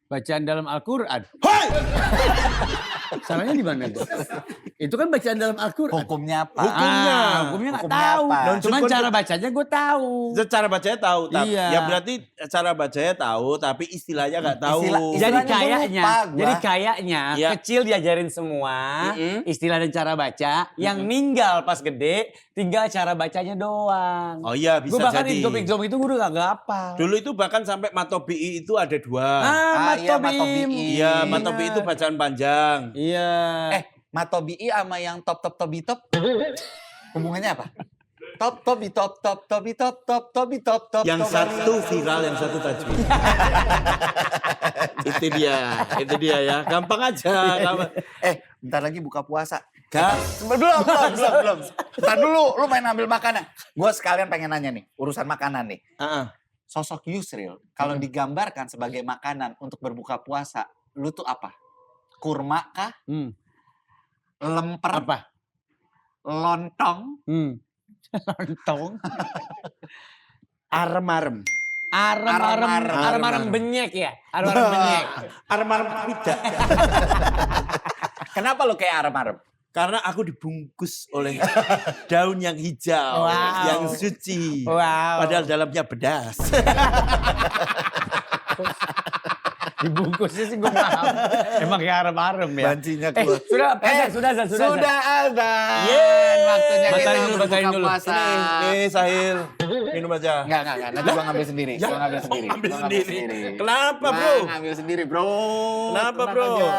Bacaan dalam Al-Quran. Hai! Salahnya di mana itu? Itu kan bacaan dalam Al-Quran. Hukumnya apa? Hukumnya. Hukumnya nggak Hukumnya tahu. apa? Non Cuman sukun cara bacanya gue tahu. Cara bacanya tahu. Iya. Ya berarti cara bacanya tahu, tapi istilahnya nggak tahu. Istilah- Jadi Istilahnya gua kayaknya, lupa gua. jadi kayaknya Iya. kecil diajarin semua istilah dan cara baca. Yang ninggal pas gede, tinggal cara bacanya doang. Oh iya, bisa Gue bahkan jadi. idom itu gue udah gak hafal. Dulu itu bahkan sampai matobi'i itu ada 2. iya, Matobi'im. matobi'i. Iya, matobi'i itu bacaan panjang. Iya. Matobi'i sama yang top hubungannya apa? Top. Yang satu viral, yang satu tajwid. Itu dia ya. Gampang aja. Gampang. Bentar lagi buka puasa. Gak. Belum. Bentar dulu, lu main ambil makanan. Gue sekalian pengen nanya nih, urusan makanan nih. Sosok Yusril, kalau digambarkan sebagai makanan untuk berbuka puasa, lu tuh apa? Kurma kah? Lemper? Apa? Lontong? Lontong. Arem-arem. Arem-arem benyek ya? Arem-arem benyek. Arem-arem tidak. Kenapa lu kayak arem-arem? Karena aku dibungkus oleh daun yang hijau, Wow. yang suci. Wow. Padahal dalamnya pedas. Dibungkusnya sih gue paham. Emang kayak arem-arem ya. Bancinya Sudah azan. ada. Yeay. Waktunya kita Batalin dulu, berbuka batalin dulu. puasa. Nih Sahil, minum aja. Enggak. Nanti gua ngambil sendiri. Ya, Gua ngambil sendiri. ambil Gua ngambil sendiri. Kenapa, Bro? Gua ngambil sendiri, bro. Kenapa, Tenang bro? aja.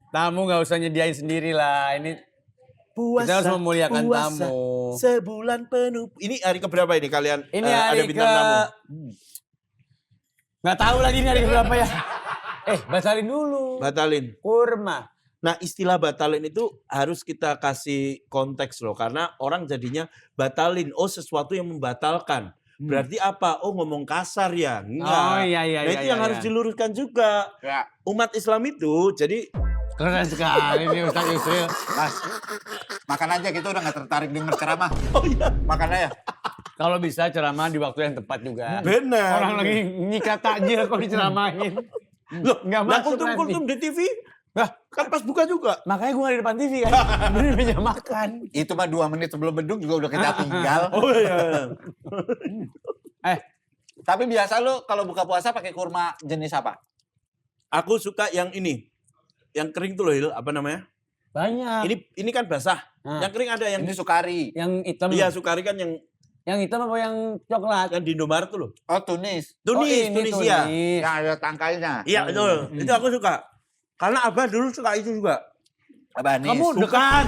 Tamu gak usah nyediain sendiri lah. Ini kita harus memuliakan tamu. Sebulan penuh. Ini hari keberapa ini kalian? Ini ada hari bintang tamu. Nggak tahu lagi ini hari berapa ya. Batalin dulu. Batalin. Kurma. Nah, istilah batalin itu harus kita kasih konteks loh, karena orang jadinya batalin. Oh, sesuatu yang membatalkan. Berarti apa? Oh, ngomong kasar ya? Enggak. Oh iya. Nah, itu yang harus diluruskan juga. Ya. Umat Islam itu jadi Keren sekali nih Ustaz Yusril. Mas, makan aja, kita udah gak tertarik denger ceramah. oh iya, Makan aja. Kalau bisa ceramah di waktu yang tepat juga. benar. Orang lagi nyikat takjil kok diceramahin. Loh, Nggak nah, masuk kultum di TV. Hah? Kan pas buka juga. Makanya gue gak di depan TV kan. Gue di meja makan. Itu mah 2 menit sebelum bedung juga udah kita tinggal. Oh iya. Tapi biasa lu kalau buka puasa pakai kurma jenis apa? Aku suka yang ini. Yang kering tuh loh, Hil. Apa namanya? Banyak. Ini kan basah. Yang kering ada yang Ini sukari. Yang hitam. Iya, sukari kan yang Yang hitam apa yang coklat? di Indomaret tuh loh. Oh, tunis. ini Tunisia. tunis. Yang ada tangkainya. Iya, betul. Itu aku suka. Karena Abah dulu suka itu juga. Abanis. Kamu dekat.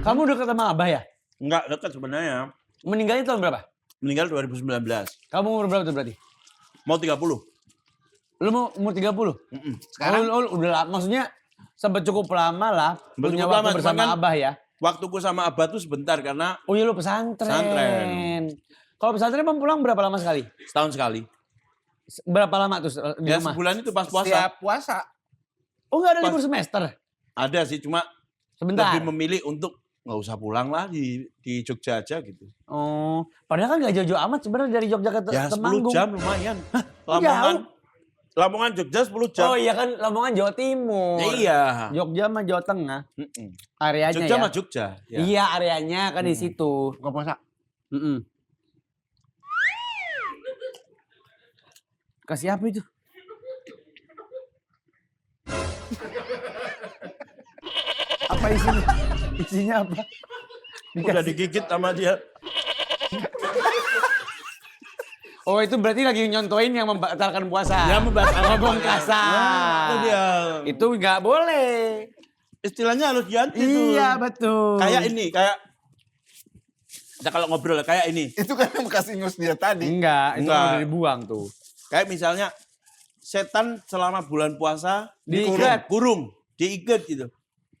Kamu dekat sama Abah ya? Enggak dekat sebenarnya. Meninggalnya tahun berapa? Meninggal 2019. Kamu umur berapa tuh berarti? Mau 30. Lu mau umur 30? Sekarang lu udah maksudnya sempat cukup lama lah Sempat punya cukup waktu lama, bersama cuman kan Abah ya. Waktuku sama Abah tuh sebentar karena Oh iya lu pesantren. Pesantren. Kalau pesantren emang pulang berapa lama sekali? setahun sekali. Berapa lama tuh di Ya rumah? sebulan itu pas puasa. setiap puasa. Oh enggak ada Pas- libur semester? Ada sih cuma Sebentar. lebih memilih untuk nggak usah pulang lah di Jogja aja gitu. Oh, padahal kan gak jauh-jauh amat sebenarnya dari Jogja ke Ya 10 Temanggung. jam lumayan. jauh. Lamongan Jogja 10 jam. Oh iya kan Lamongan Jawa Timur. Iya. Jogja mah Jawa Tengah. Mm-mm. Areanya Jogja ya. mah Jogja. Ya. Iya areanya kan di situ. Buka puasa. Mm-mm. Kasih apa itu? Apa isinya? Isinya apa? Udah digigit sama dia. Oh itu berarti lagi nyontoin yang membatalkan puasa. Ya membatalkan Ngomong puasa. kasar. Itu dia. Itu nggak boleh. Istilahnya harus ganti tuh. Iya betul. Kayak ini, kayak kita kalau ngobrol kayak ini. Itu kan yang bekas ingus dia tadi. Enggak, itu Enggak. udah dibuang tuh. Kayak misalnya setan selama bulan puasa Diikat. kurung, diikat gitu.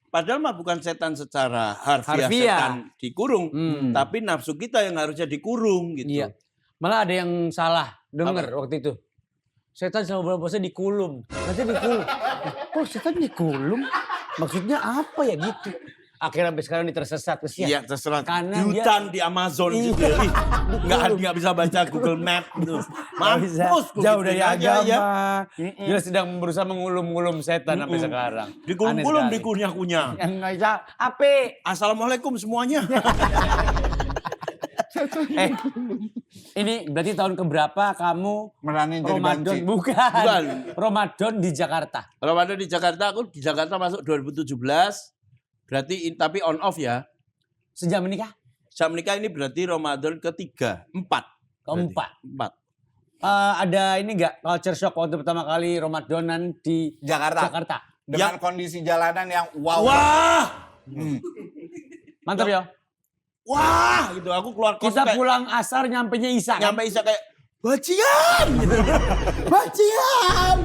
Padahal mah bukan setan secara harfiah, Harfiah. setan dikurung, Hmm. tapi nafsu kita yang harusnya dikurung gitu. Iya. Malah ada yang salah denger waktu itu. Setan selama bulan puasa dikulum. Nanti dikulum. Kok setan dikulum? Maksudnya apa ya gitu? Akhirnya sampai sekarang tersesat. Terus ya, Iya terserah. Karena Di dia- hutan di Amazon Iya. gitu. Ih, nggak bisa baca Google Map gitu. nggak bisa. Mampus gua Jauh gituin dari aja, agama. ya. Dia sedang berusaha mengulum-ngulum setan sampai sekarang. Dikulum-kulum, Aneh sekali. dikunyah-kunyah. Yang nggak bisa. Ape. Assalamualaikum semuanya. Ini berarti tahun keberapa kamu Merani jadi Ramadan? banci. Bukan. Ramadan di Jakarta. Ramadan di Jakarta, aku di Jakarta masuk 2017. Berarti tapi on off ya. Sejak menikah? Saya menikah ini berarti Ramadan ketiga, empat. Keempat. Empat. Ada ini enggak culture shock waktu pertama kali Ramadanan di Jakarta. Jakarta? Dengan kondisi jalanan yang wow. Wah, Mantap ya. wah, gitu. Aku keluar kos Kita kayak pulang asar nyampenya Isa. Kan? nyampe Isa kayak bajingan, gitu. Bajingan.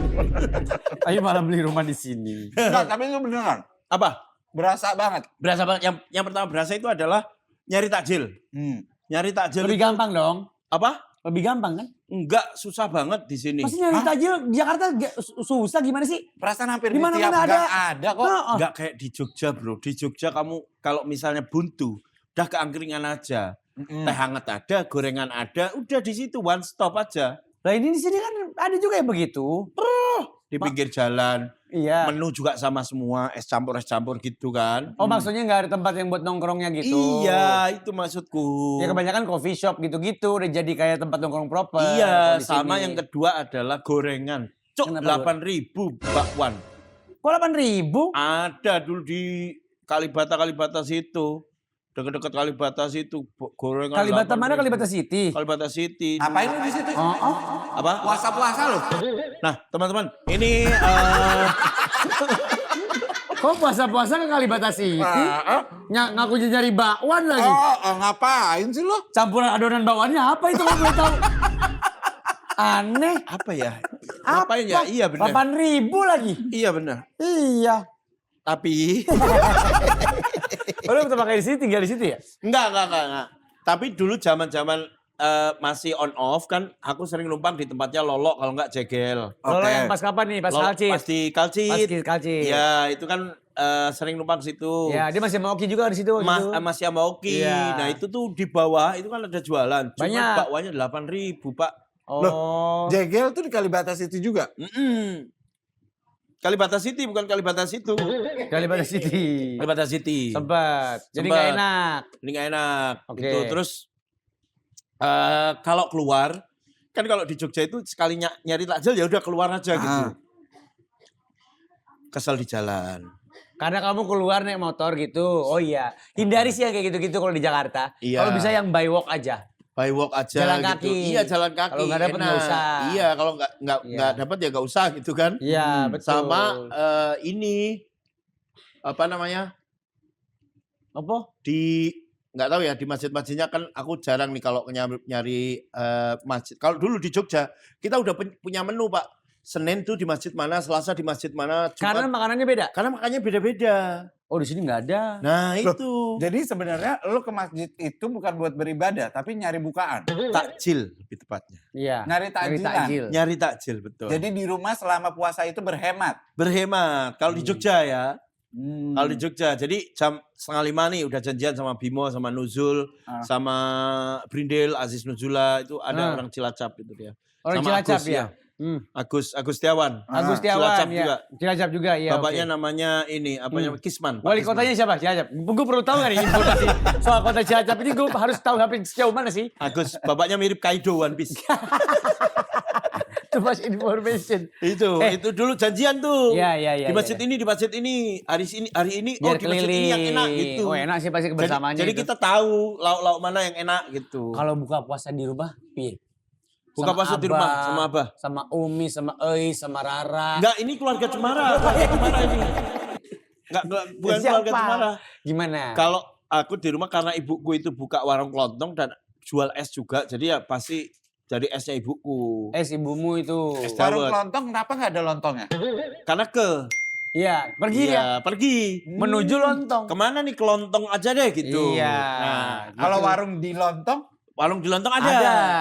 Ayo malah beli rumah di sini. Enggak, tapi itu beneran. Apa? Berasa banget. Berasa banget. Yang pertama berasa itu adalah nyari takjil. Nyari takjil. Lebih itu- gampang dong. Apa? Lebih gampang kan? Enggak, susah banget di sini. Pasti nyari takjil di Jakarta susah gimana sih? Perasaan hampir Di di tiap mana-mana gang ada kok. Nah, Enggak kayak di Jogja, Bro. Di Jogja kamu kalau misalnya buntu, udah keangkringan aja. Teh hangat ada, gorengan ada, udah di situ one stop aja. Lah ini di sini kan ada juga yang begitu. Di pinggir jalan, Iya. menu juga sama semua, es campur gitu kan. Oh maksudnya nggak ada tempat yang buat nongkrongnya gitu? Iya, itu maksudku. Ya kebanyakan coffee shop gitu-gitu udah jadi kayak tempat nongkrong proper. Iya, kalau di sama sini. yang kedua adalah gorengan. Cuk, Kenapa 8.000 bakwan. Kok 8.000? Ada dulu di Kalibata situ. Dekat-dekat Kalibata situ gorengan. Kalibata mana? 8.000. Kalibata City. Kalibata City. Ngapain lu di situ? Oh. Apa? Puasa-puasa loh. Nah, teman-teman, ini Kok puasa-puasa ke Kalibata City? Ngaku nyari bakwan lagi. Ngapain sih lo? Campuran adonan bakwannya apa itu kalau boleh tahu? Aneh. apa ya? Ngapain ya? Iya benar. 8.000 lagi. Iya benar. Iya. Tapi Oh, lu pertama kali di sini tinggal di situ ya? enggak. Tapi dulu zaman-zaman masih on off kan aku sering numpang di tempatnya Lolo kalau enggak Jegel. Kalau yang pas kapan nih? Pas Lolo Kalcit. Pas di Kalcit. Pas Kalcit. Iya, itu kan sering numpang situ. Ya, dia masih mau Oki juga di situ. Masih sama Oki. Iya. Nah, itu tuh di bawah itu kan ada jualan. Cuma Banyak. bakwanya 8.000, Pak. Oh. Jegel tuh di Kalibata City juga. Kalibata City bukan Kalibata situ. Kalibata City. Kalibata City. Sempat. Jadi Sempet. nggak enak. Ini nggak enak. Oke. Gitu. Terus kalau keluar kan kalau di Jogja itu sekali nyari takjil ya udah keluar aja gitu. Kesel di jalan. Karena kamu keluar naik motor gitu. Oh iya. Hindari sih yang kayak gitu-gitu kalau di Jakarta. Iya. Kalau bisa yang by walk aja. By walk aja Jalan gitu. kaki. Iya, jalan kaki. Kalau nggak dapet nggak enak. usah. Iya, kalau nggak Iya. dapet ya nggak usah gitu kan. Iya, betul. Sama ini apa namanya? apa? Di nggak tahu ya di masjid-masjidnya kan aku jarang nih kalau nyari masjid. Kalau dulu di Jogja kita udah punya menu Pak. Senin tuh di masjid mana, Selasa di masjid mana, Karena Jumat. makanannya beda. Karena makannya beda-beda. Oh di sini nggak ada. Nah itu. Jadi sebenarnya lu ke masjid itu bukan buat beribadah, tapi nyari bukaan. Takjil lebih tepatnya. Iya. Nyari takjilan. Nyari takjil betul. Jadi di rumah selama puasa itu berhemat. Berhemat. Kalau di Jogja ya. Kalau di Hmm. Jogja, jadi jam 4:30 nih udah janjian sama Bimo, sama Nuzul, sama Brindel, Aziz Nuzula, itu ada orang Cilacap itu dia. Orang sama Cilacap Agus, ya. Agustiawan. Agustiawan Cilacap ya. juga. Cilacap juga ya. Bapaknya namanya ini, apa namanya, Kisman. Pak Wali Kisman. kotanya siapa? Cilacap. Gue perlu tahu nggak nih informasi soal kota Cilacap ini? Gue harus tahu sampai sejauh mana sih? Agus, bapaknya mirip Kaido One Piece. Too much information. itu dulu janjian tuh. Iya. Di masjid ini, di masjid ini, hari ini, Biar di masjid ini yang enak gitu. Oh enak sih pasti kebersamaannya. Jadi itu. kita tahu lauk-lauk mana yang enak gitu. Kalau buka puasa di rumah, piye? Buka puasa di rumah sama Abah. Sama Umi, sama Eis, sama Rara. Enggak, ini keluarga Cemara. Keluarga Cemara ini. Enggak, bukan Siapa? keluarga Cemara. Gimana? Kalau aku di rumah karena ibuku itu buka warung kelontong dan jual es juga. Jadi ya pasti dari esnya ibuku. Es ibumu itu. Es Warung dawet. kelontong kenapa nggak ada lontongnya? Karena Iya, pergi ya. pergi. Menuju lontong. Kemana nih kelontong aja deh gitu. Iya. Nah, Kalau warung di lontong warung di lontong ada.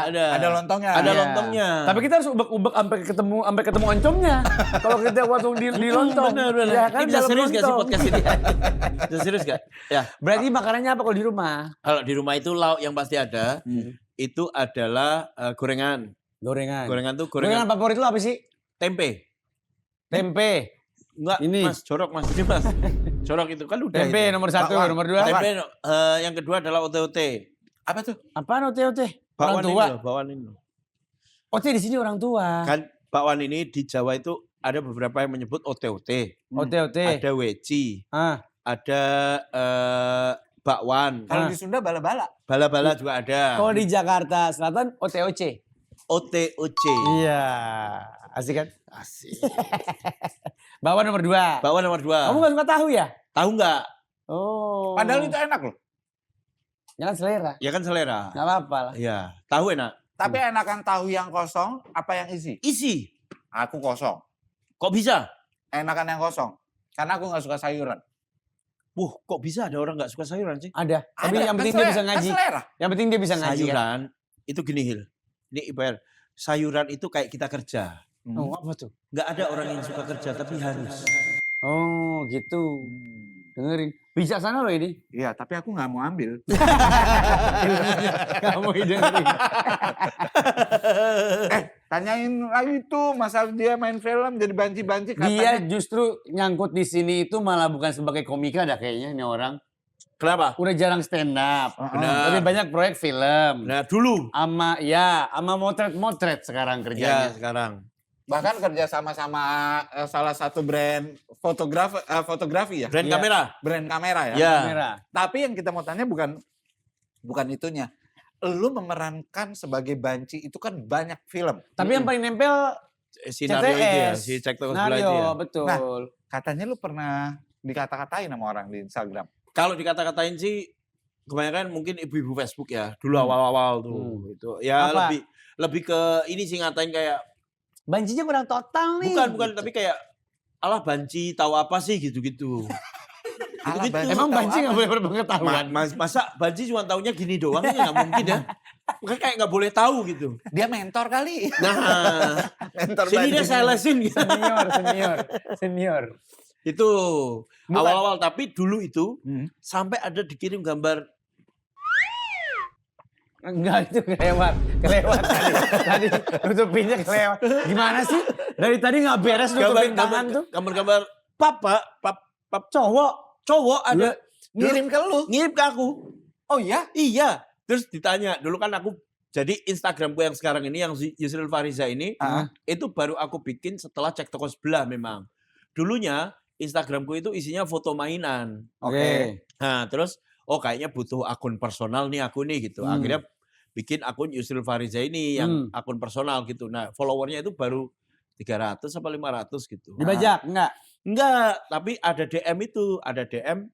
ada lontongnya. Ada Iya. lontongnya. Tapi kita harus ubek-ubek sampai ketemu oncomnya. Kalau kita waktu di lontong. Bener. Ya kan Ini bisa dalam serius gak sih lontong. podcast ini? Bisa serius gak? Ya. Berarti makanannya apa kalau di rumah? Kalau di rumah itu lauk yang pasti ada. Itu adalah gorengan. Gorengan. Gorengan tuh Gorengan favorit lu apa sih? tempe. Tempe. Enggak, Ini. Mas, jorok Mas. Ini Mas. Jorok itu kan udah. Tempe itu. nomor 1, Bakwan. nomor 2. Tempe yang kedua adalah ote-ote. Apa tuh? Apaan ote-ote? Orang Bakwan ini tua. loh, bakwan ini loh. Ote di sini orang tua. Kan bakwan ini di Jawa itu ada beberapa yang menyebut ote-ote. Ote-ote. Ada weci, Ah, ada bakwan. Kalau di Sunda bala-bala. Bala-bala juga ada. kalau di Jakarta Selatan OTOC. OTOC. Iya. Asik kan? Asik. Bakwan nomor 2. Bakwan nomor 2. Kamu gak suka tahu ya? Tahu nggak? Oh. Padahal itu enak loh. Jangan selera. Ya kan selera. Gak apa-apa lah. Iya, tahu enak. Tapi enakan tahu yang kosong apa yang isi? Isi. Aku kosong. Kok bisa? Enakan yang kosong. Karena aku nggak suka sayuran. Kok bisa ada orang nggak suka sayuran sih? Ada. Tapi Ada, yang penting kan dia selera, bisa ngaji. Kan selera. Yang penting dia bisa ngaji ya. Sayuran itu gini Hil. Ini IPR. Sayuran itu kayak kita kerja. Oh, apa tuh? Nggak ada orang yang suka kerja tapi harus. Oh, gitu. Dengerin. Bijaksana loh ini. Iya, tapi aku nggak mau ambil. Kamu dengerin. Tanyain lagi tuh masalah dia main film jadi banci-banci Dia katanya. justru nyangkut di sini itu malah bukan sebagai komika dah kayaknya ini orang. Kenapa? Udah jarang stand up. Benar. Lebih banyak proyek film. Nah dulu. Sama motret-motret sekarang Ya kerjanya. sekarang. Bahkan kerja sama-sama salah satu brand fotografi ya. Brand Iya. kamera. Brand kamera ya. Ya. Kamera. Tapi yang kita mau tanya bukan itunya. Lu memerankan sebagai banci itu kan banyak film. Tapi yang paling nempel Sinario itu ya. CTS. Si cek toko sebelah itu ya. Skenario, betul. Nah. Katanya lu pernah dikata-katain sama orang di Instagram. Kalau dikata-katain sih kebanyakan mungkin ibu-ibu Facebook ya. Dulu awal-awal tuh. Itu. Ya Apa? lebih ke ini sih ngatain kayak. Bancinya kurang total nih. Bukan. Tapi kayak. Alah banci tahu apa sih gitu-gitu. Alah, Gitu. banci Emang tahu banci apa? nggak boleh berpengetahuan? Masa banci cuma taunya gini doang ya nggak mungkin ya. Bukan kayak nggak boleh tahu gitu. Dia mentor kali. Nah, Mentor sini banci. dia saya lesin gitu. Senior. Itu Bukan. awal-awal tapi dulu itu Hmm. sampai ada dikirim gambar Enggak, itu kelewat tadi nutupinnya kelewat. Gimana sih? Dari tadi nggak beres nutupin tangan tuh. gambar pap Cowok. ada Ngirim ke lu. ngirim ke aku. Oh iya? Iya. Terus ditanya, dulu kan aku jadi Instagramku yang sekarang ini yang Yusril Fariza ini itu baru aku bikin setelah cek toko sebelah memang. Dulunya Instagramku itu isinya foto mainan. Oke. Nah, terus kayaknya butuh akun personal nih aku nih gitu. Akhirnya bikin akun Yusril Fariza ini yang akun personal gitu. Nah, followernya itu baru 300 apa 500 gitu. Dibajak enggak? Enggak, tapi ada DM itu, ada DM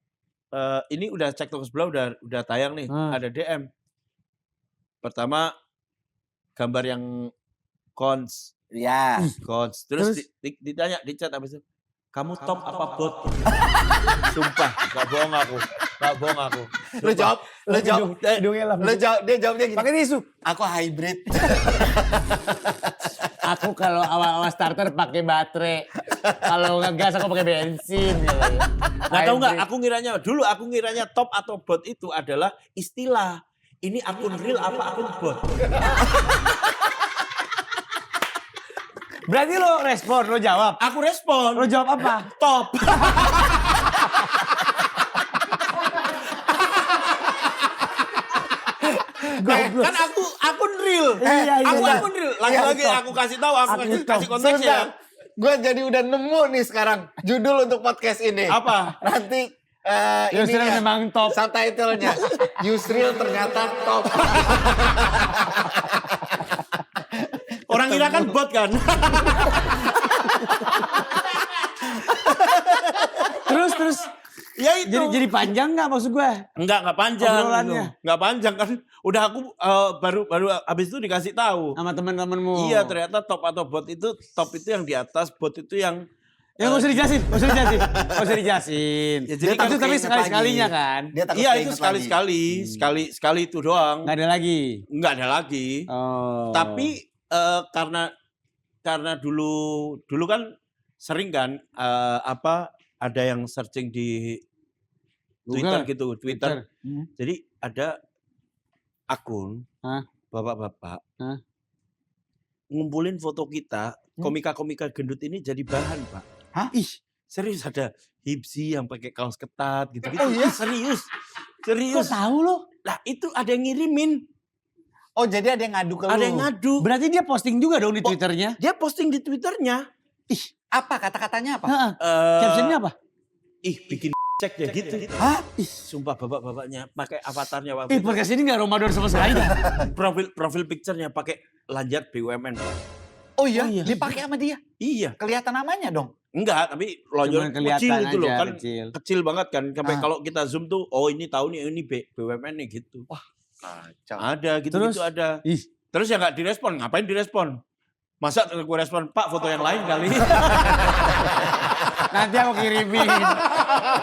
ini udah cek toko sebelah udah tayang nih, ada DM. Pertama gambar yang cons. Ya. Cons. Terus ditanya di chat apa itu? Kamu top apa bot? Sumpah, gak bohong aku. Lu jawab. Dia jawabnya gini. Pakai tisu. Aku hybrid. Aku kalau awal-awal starter pakai baterai. Kalau ngegas aku pakai bensin. Nah tahu nggak? Aku ngiranya top atau bot itu adalah istilah. Ini akun real apa akun bot? Berarti lo respon, lo jawab. Aku respon. Lo jawab apa? Top. Kan aku akun real. Aku akun real. Lagi-lagi aku kasih tahu, aku kasih konteksnya. Gue jadi udah nemu nih sekarang judul untuk podcast ini. Apa? Nanti Yusril memang top. Subtitlenya Yusril ternyata top. Orang kira kan bot kan. Terus. Ya itu. Jadi panjang nggak maksud gue? Enggak panjang. Obrolannya. Enggak panjang kan. Udah aku baru habis itu dikasih tahu. Sama teman-temanmu. Iya, ternyata top atau bot itu top itu yang di atas, bot itu yang Ya nggak usah dijelasin. Ya, jadi tapi sekali-sekalinya kan. Iya itu sekali itu doang. Nggak ada lagi. Oh. Tapi karena dulu kan sering kan ada yang searching di Twitter Google. gitu, Twitter. Jadi ada akun bapak-bapak ngumpulin foto kita, komika-komika gendut ini jadi bahan, Pak. Hah? Ih, serius ada Hipsi yang pakai kaos ketat gitu. Oh iya? Serius. Kok tahu lo? Lah itu ada yang ngirimin. Oh jadi ada yang ngadu ke lu? Ada yang ngadu. Berarti dia posting juga dong di Twitternya? Dia posting di Twitternya. Ih, apa kata-katanya apa? Captionnya apa? Ih, bikin cek deh gitu. Hah? Ih, sumpah bapak-bapaknya pakai avatarnya Pak. Podcast ini nggak Ramadan sama sekali. Profil picture-nya pakai lanjat BUMN. Oh iya, dipakai sama dia. Iya. Kelihatan namanya dong. Enggak, tapi lonjol kecil itu loh kan. Kecil banget kan. Sampai kalau kita zoom tuh, oh ini tahu nih ini BUMN nih gitu. Wah, kacau. Ada gitu-gitu ada. Terus ya nggak direspon, ngapain direspon? Masa gue respon, Pak foto yang lain kali. Nanti aku kirimin.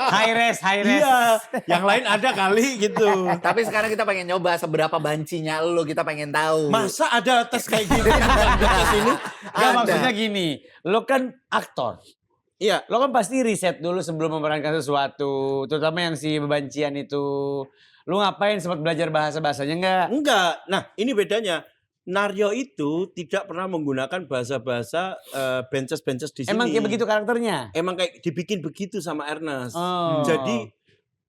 High res. Iya, yang lain ada kali gitu. Tapi sekarang kita pengen nyoba seberapa bancinya lu, kita pengen tahu. Masa ada tes kayak gini? Tes ini? Gak, maksudnya gini, lo kan aktor. Iya. Lo kan pasti riset dulu sebelum memerankan sesuatu. Terutama yang si bebancian itu. Lo ngapain, sempat belajar bahasa-bahasanya enggak? Enggak. Nah ini bedanya. Naryo itu tidak pernah menggunakan bahasa-bahasa benches di sini. Emang kayak begitu karakternya? Emang kayak dibikin begitu sama Ernest. Oh. Jadi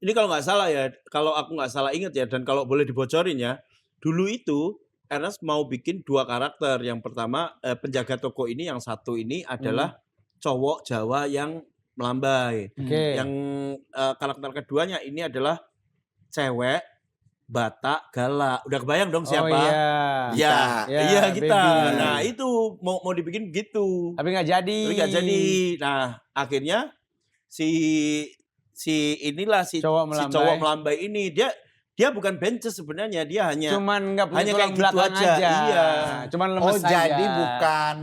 ini kalau nggak salah ya, kalau aku nggak salah ingat ya, dan kalau boleh dibocorin ya, dulu itu Ernest mau bikin 2 karakter. Yang pertama penjaga toko ini, yang satu ini adalah cowok Jawa yang melambai. Yang karakter keduanya ini adalah cewek Batak galak. Udah kebayang dong siapa? Oh Iya kita. Baby. Nah itu mau dibikin gitu. Tapi nggak jadi. Nah akhirnya si cowok melambai ini dia bukan benches sebenarnya, dia hanya cuman nggak punya tulang gitu belakang aja. Iya. Cuman lemes aja. Jadi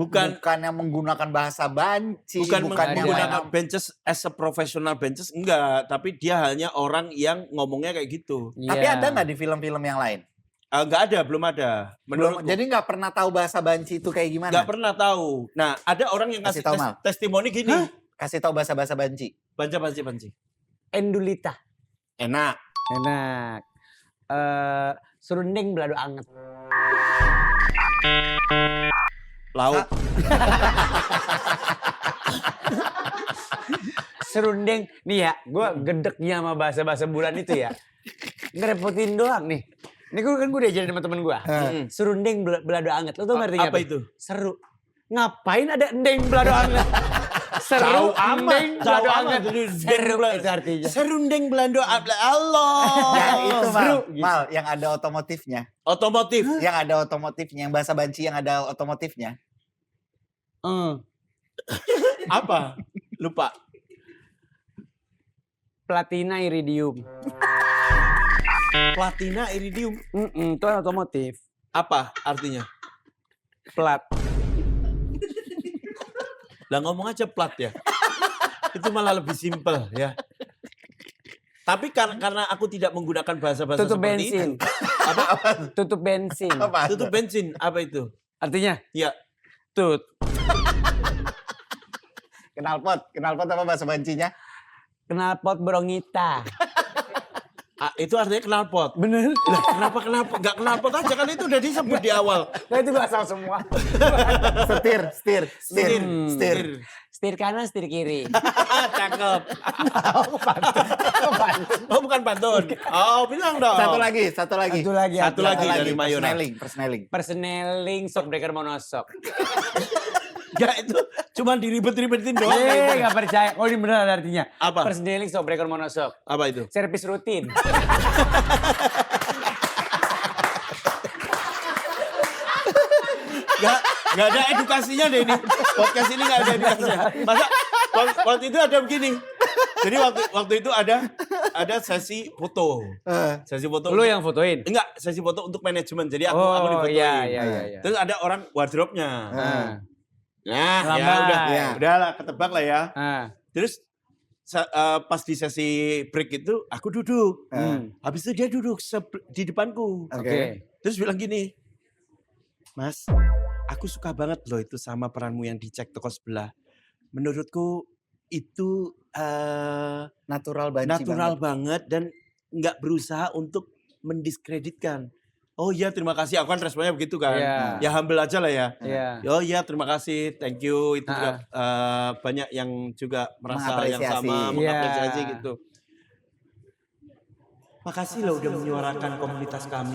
bukan yang menggunakan bahasa banci, bukan menggunakan benches as a professional benches, enggak, tapi dia hanya orang yang ngomongnya kayak gitu. Tapi ada nggak di film-film yang lain? Enggak ada, belum ada. Jadi nggak pernah tahu bahasa banci itu kayak gimana? Nggak pernah tahu. Nah, ada orang yang kasih testimoni gini. Kasih tahu bahasa-bahasa banci. Banci. Endulita. Enak. Serundeng belado anget. Lauk. Serundeng. Nih ya, gue gedeknya sama bahasa-bahasa bulan itu ya. Ngerepotin doang nih. Ini kan gue diajarin sama temen gue. Serundeng belado anget. Lo tau artinya apa? Itu? Seru. Ngapain ada endeng belado anget? Seru, endeng belado anget. Seru itu artinya. Serundeng belado anget. Allah. Ya itu Mal, yang ada otomotifnya. Otomotif. Yang ada otomotifnya, yang bahasa banci yang ada otomotifnya. Apa? Lupa. Platina Iridium. Platina Iridium. Itu kan otomotif. Apa artinya? Plat. Lah ngomong aja plat ya. Itu malah lebih simpel ya. Tapi karena aku tidak menggunakan bahasa-bahasa Tutup seperti bensin. itu. Apa? Tutup bensin. Apa? Tutup bensin. Apa itu? Artinya? Ya. Tut. Knalpot apa bahasa bancinya? Knalpot Brongita. Itu artinya knalpot. Bener? Lah, kenapa nggak knalpot aja kan itu udah disebut di awal. Nah itu asal semua. Setir. Setir kanan, setir kiri. Cakep. Oh bukan pantun. Oh bilang dong. Satu lagi. Satu lagi dari Mayora. Persneling. Persneling shockbreaker monoshock. Ya itu cuma diribet-ribetin doang. Nggak percaya. Oh ini benar ada artinya. Apa? Persneling shockbreaker monoshock. Apa itu? Servis rutin. Gak ada edukasinya deh ini. Podcast ini gak ada edukasinya. Masa waktu itu ada begini. Jadi waktu itu ada sesi foto. Sesi foto. Lu yang fotoin? Enggak, sesi foto untuk manajemen. Jadi aku difotoin. Iya. Terus ada orang wardrobe-nya. Nah, Lambat. udahlah ketebak lah ya. Terus pas di sesi break itu aku duduk. Habis itu dia duduk di depanku. Oke. Terus bilang gini, Mas, aku suka banget loh itu sama peranmu yang dicek toko sebelah. Menurutku itu Natural banget dan nggak berusaha untuk mendiskreditkan. Oh iya terima kasih, aku kan responnya begitu kan. Iya. Ya humble aja lah ya. Iya. Oh iya terima kasih, thank you. Itu juga banyak yang juga merasa yang sama, mengapresiasi gitu. Makasih loh udah menyuarakan komunitas kami.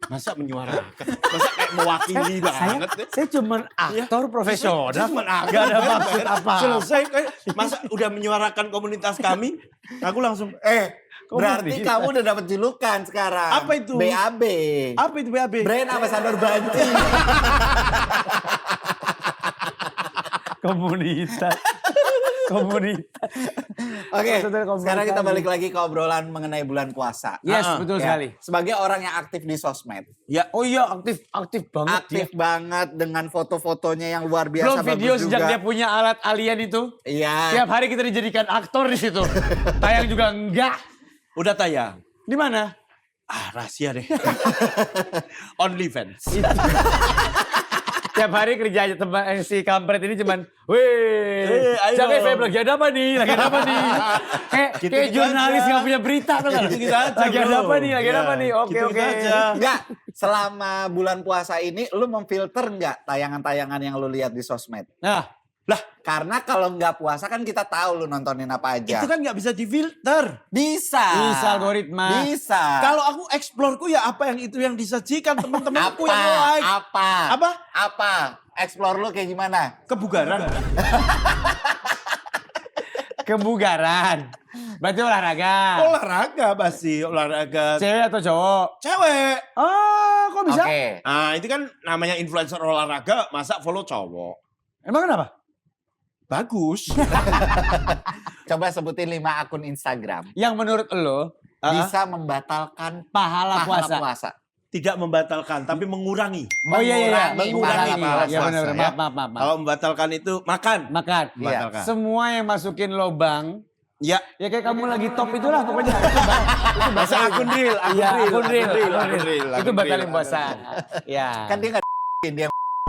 Masa menyuarakan? Masa kayak mewakili banget? Saya cuma aktor profesional. Gak ada maksud apa. Selesai. Masa udah menyuarakan komunitas kami? Aku langsung, Berarti kamu udah dapat julukan sekarang. Apa itu? BAB. Apa itu BAB? Brand Ambassador Banci. Komunitas. Oke, sekarang kita balik lagi ke obrolan mengenai bulan puasa. Yes, betul sekali. Sebagai orang yang aktif di sosmed. Ya, Oh iya, aktif banget. Aktif banget dengan foto-fotonya yang luar biasa Belum video bagus sejak juga. dia punya alat alien itu. Iya. Tiap hari kita dijadikan aktor di situ. Tayang juga enggak. udah tayang. Di mana? Rahasia deh. OnlyFans. Tiap hari kerja aja si kampret ini cuman, weh, ayo. jangan saya lagi ada apa nih? Kayak Gitu-gitu jurnalis aja. nggak punya berita tuh kan? Gitu-gitu aja, Lagi ada bro. apa nih? Lagi ada Iya, apa nih? Oke. gitu-gitu aja. Enggak, selama bulan puasa ini lu memfilter enggak tayangan-tayangan yang lu lihat di sosmed? Nah, Karena kalau nggak puasa kan kita tahu lu nontonin apa aja. Itu kan nggak bisa difilter. bisa algoritma. Bisa. Kalau aku explore-ku ya apa yang itu yang disajikan teman-temanku yang like. Apa? Explore lu kayak gimana? Kebugaran. Kebugaran. Berarti olahraga. Olahraga pasti, olahraga. Cewek atau cowok? Cewek. Oh, kok bisa? Oke. Nah, itu kan namanya influencer olahraga, masa follow cowok. Emang kenapa? Bagus. Coba sebutin 5 akun Instagram. Yang menurut lo Bisa membatalkan pahala puasa. puasa. Tidak membatalkan, tapi mengurangi. Oh iya. Mengurangi pahala Ya puasa, benar. ya. Maaf. Kalau membatalkan itu makan. Makan. Membatalkan. Semua yang masukin lobang, Ya, ya kayak kamu lagi top itulah pokoknya. masa akun real, Iya, akun real. Itu akun batalin real. puasa. Ya. Kan dia nggak dia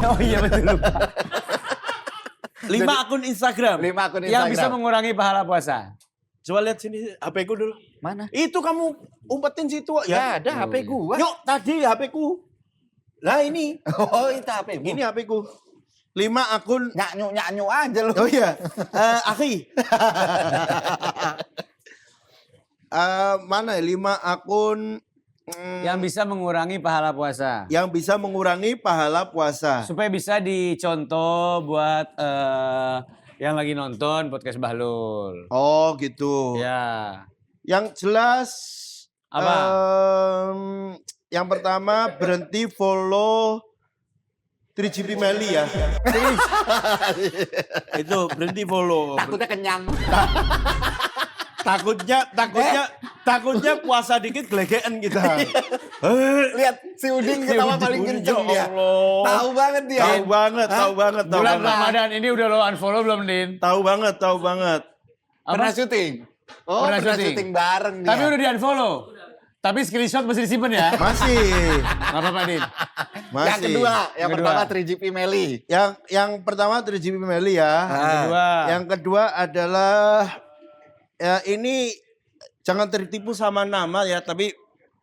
Oh iya betul. 5 akun Instagram. 5 akun Instagram. Yang bisa mengurangi pahala puasa. Coba lihat sini HP ku dulu. Mana? Itu kamu umpetin situ Ya ada HP gua. Yuk, tadi HP ku. Lah ini. Oh itu HP gua. Ini HP ku. 5 akun. Nyanyu aja lu. Oh iya. Akhi. Mana ya? 5 akun Yang bisa mengurangi pahala puasa. yang bisa mengurangi pahala puasa. Supaya bisa dicontoh buat yang lagi nonton podcast Bahlul. Oh gitu. Ya. Yang jelas Apa? yang pertama berhenti follow 3GP Meli ya. Itu berhenti follow. Takutnya kenyang. Takutnya puasa dikit gelegean kita. Lihat si Udin ketawa paling kenceng dia. Tahu banget dia. Tahu banget. Bulan Ramadan ini udah lo unfollow belum, Din? Tahu banget. Pernah syuting? Oh, Pernah pernah syuting. syuting bareng dia. Tapi udah di unfollow. Tapi screenshot masih disimpan ya? Masih. Gak apa-apa, Din. Masih. Yang kedua, yang pertama 3GP Meli. Yang pertama 3GP Meli ya. Kedua. Yang kedua adalah ya ini jangan tertipu sama nama ya, tapi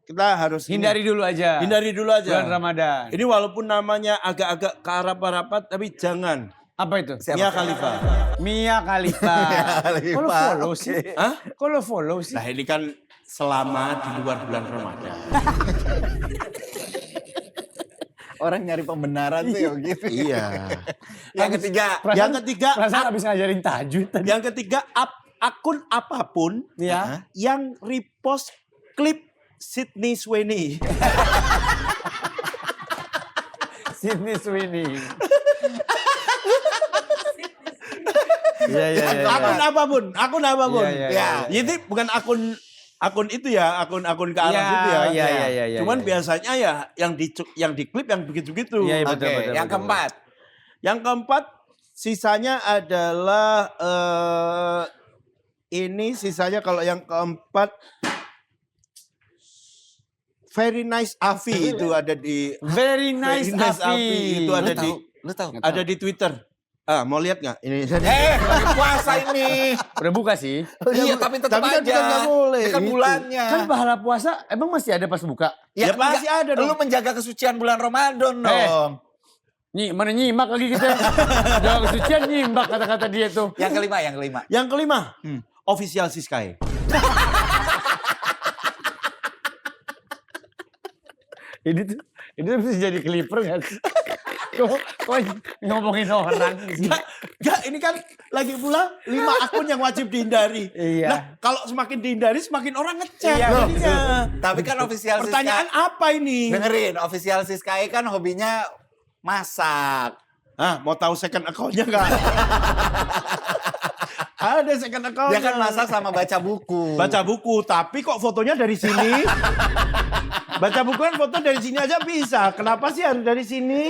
kita harus Hindari dulu aja. Bulan Ramadan. Ini walaupun namanya agak-agak ke rapat-rapat, tapi jangan. Apa itu? Mia Khalifa. Mia Khalifa. Khalifa, Kok lo follow sih? Hah? Kok lo follow sih? Nah ini kan selama di luar bulan Ramadan. Orang nyari pembenaran tuh ya gitu. Iya. Yang ketiga. Perasaan habis ngajarin tajwid tadi. Yang ketiga akun apapun Ya. yang repost klip Sydney Sweeney. Sydney Sweeney. Iya. Akun apapun. Iya. Ya. Jadi bukan akun itu ya, akun ke arah situ ya. Iya. Cuman biasanya ya yang di klip yang begitu-begitu. Iya, Oke, yang keempat. Yang keempat sisanya adalah ini sisanya kalau yang keempat Very Nice Avi itu ada di Very nice Afi. itu ada Lu tahu? ada di Twitter. Mau lihat nggak? Ini Lagi puasa ini. Udah buka sih. Iya, tapi tetap Tapi kan aja. kita nggak boleh, Ini kan gitu. bulannya. Kan pahala puasa emang masih ada pas buka? Ya, pasti enggak. ada dong. Lu menjaga kesucian bulan Ramadan dong. Mana nyimak lagi kita. Jangan kesucian nyimak kata-kata dia tuh. Yang kelima. Yang kelima, Official Siskae. Ini tuh bisa jadi clipper gak sih? Kok ngomongin orang sih? Enggak, ini kan lagi pula 5 akun yang wajib dihindari. Iya. Nah, kalau semakin dihindari semakin orang ngecek. Iya, jadinya. Tapi kan official Pertanyaan Siskae. apa ini? Dengerin, official Siskae kan hobinya masak. Mau tahu second account-nya enggak? Ada second account. Dia kan masak sama baca buku. Baca buku, tapi kok fotonya dari sini? Baca buku kan foto dari sini aja bisa. Kenapa sih harus dari sini?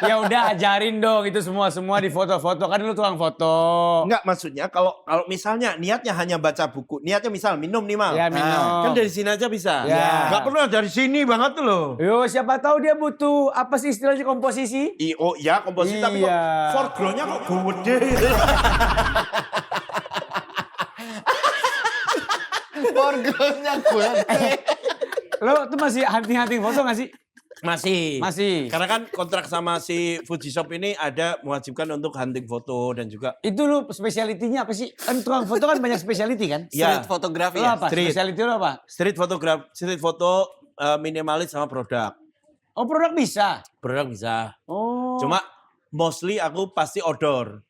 Ya udah ajarin dong itu semua di foto-foto kan lu tukang foto. Enggak, maksudnya kalau misalnya niatnya hanya baca buku, niatnya misal minum nih Mal. Ya minum. Kan dari sini aja bisa. Ya. Enggak perlu dari sini banget tuh loh. Yo siapa tahu dia butuh apa sih istilahnya komposisi? Oh ya komposisi tapi kok Iya. foreground-nya kok gede. Foreground-nya gue. Lo tuh masih hunting foto gak sih? Masih. Karena kan kontrak sama si Fujishop ini ada mewajibkan untuk hunting foto dan juga Itu lu spesialitinya apa sih? Kan tukang foto kan banyak spesialiti kan? Street fotografi Lo ya? apa? Spesialiti lo apa? street foto minimalis sama produk. Oh produk bisa? Produk bisa. Oh. Cuma mostly aku pasti outdoor.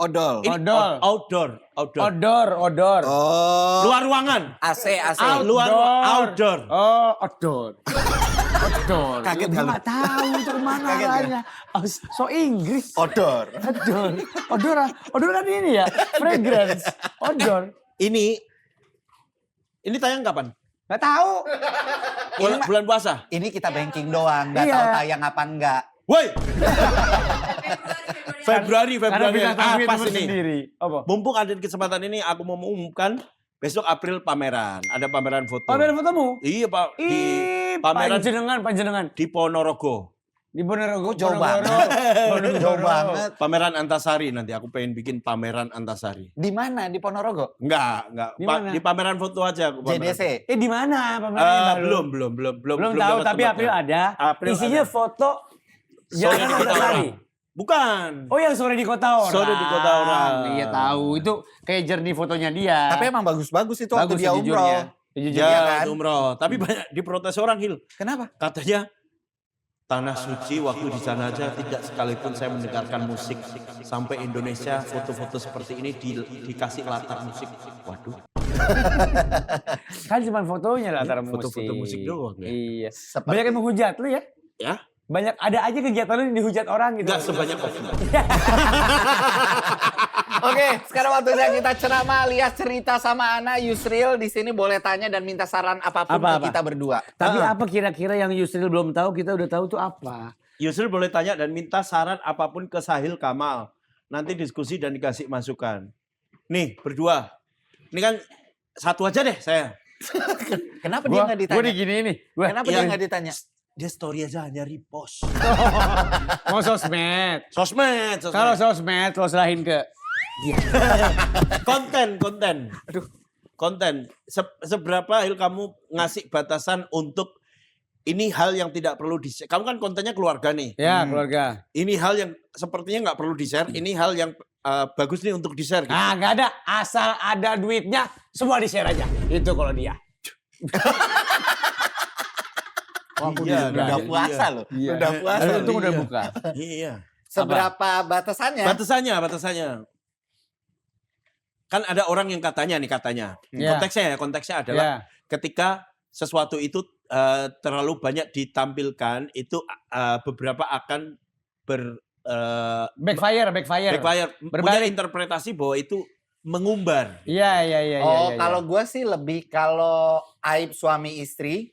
Odol. Ini Odol. outdoor. Odor. Oh. Luar ruangan. AC. Luar outdoor. Oh, outdoor. Outdoor. Kaget Gue nggak lu? nggak tahu itu kemana Kaget nggak? arahnya. Oh, so Inggris. Odor. Odor. Odor kan ini ya, fragrance. Odor. Ini tayang kapan? Nggak tahu. Bulan puasa. Ini kita banking doang, nggak Iya. tahu tayang apa enggak. Woi. Februari. Karena bintang tamu Pas itu ini. sendiri. Apa? Mumpung ada kesempatan ini aku mau mengumumkan besok April pameran. Ada pameran foto. Pameran fotomu? Iya, Pak. Di Ih, pameran panjenengan. di Ponorogo. Di Ponorogo. Jauh banget. Jauh banget. Pameran Antasari nanti aku pengen bikin pameran Antasari. Di mana? Di Ponorogo? Enggak. Di mana? Di pameran foto aja aku pameran. JDC. Di mana pamerannya? Belum Belum tahu, dapat tapi tempatnya. April ada. April Isinya ada. foto Sore Jangan di kota Antasari. orang. Bukan. Oh yang sore di kota orang. Sore di kota orang. Iya tahu. Itu kayak journey fotonya dia. Tapi emang bagus-bagus itu waktu bagus dia sejujurnya. umroh. Sejujurnya. Ya, kan? umroh. Tapi banyak diprotes orang, Hil. Kenapa? Katanya tanah suci waktu di sana aja tidak sekalipun saya mendengarkan musik sampai Indonesia foto-foto seperti ini dikasih latar musik. Waduh. Kan cuma fotonya latar musik. Foto-foto musik doang ya? Iya. Seperti- Banyak yang menghujat lu ya? Ya. banyak ada aja kegiatan lu dihujat orang gitu. Enggak sebanyak Ovi. Oke, sekarang waktunya kita ceramah alias cerita sama Ana. Yusril di sini boleh tanya dan minta saran apapun ke kita berdua. Tapi apa kira-kira yang Yusril belum tahu kita udah tahu tuh apa? Yusril boleh tanya dan minta saran apapun ke Sahil Kamal. Nanti diskusi dan dikasih masukan. Nih, berdua. Ini kan satu aja deh saya. Kenapa dia nggak ditanya? Gue digini nih. Kenapa dia nggak ditanya? Dia story aja hanya repost. Mau sosmed. Sosmed. Kalau sosmed lo serahin ke Konten. Aduh. Konten. Seberapa Hil kamu ngasih batasan untuk ini hal yang tidak perlu di-share. Kamu kan kontennya keluarga nih. ya keluarga. Ini hal yang sepertinya nggak perlu di-share. Ini hal yang bagus nih untuk di-share. Gitu. Ah, nggak ada. Asal ada duitnya, semua di-share aja. Itu kalau dia. Iya, udah puasa loh. Iya. Udah puasa. Untung udah buka. Iya. Seberapa batasannya? Batasannya. Kan ada orang yang katanya. Iya. Konteksnya adalah ketika sesuatu itu terlalu banyak ditampilkan, itu beberapa akan Backfire. punya Berbalik. interpretasi bahwa itu mengumbar. Iya. Kalau gue sih lebih kalau aib suami istri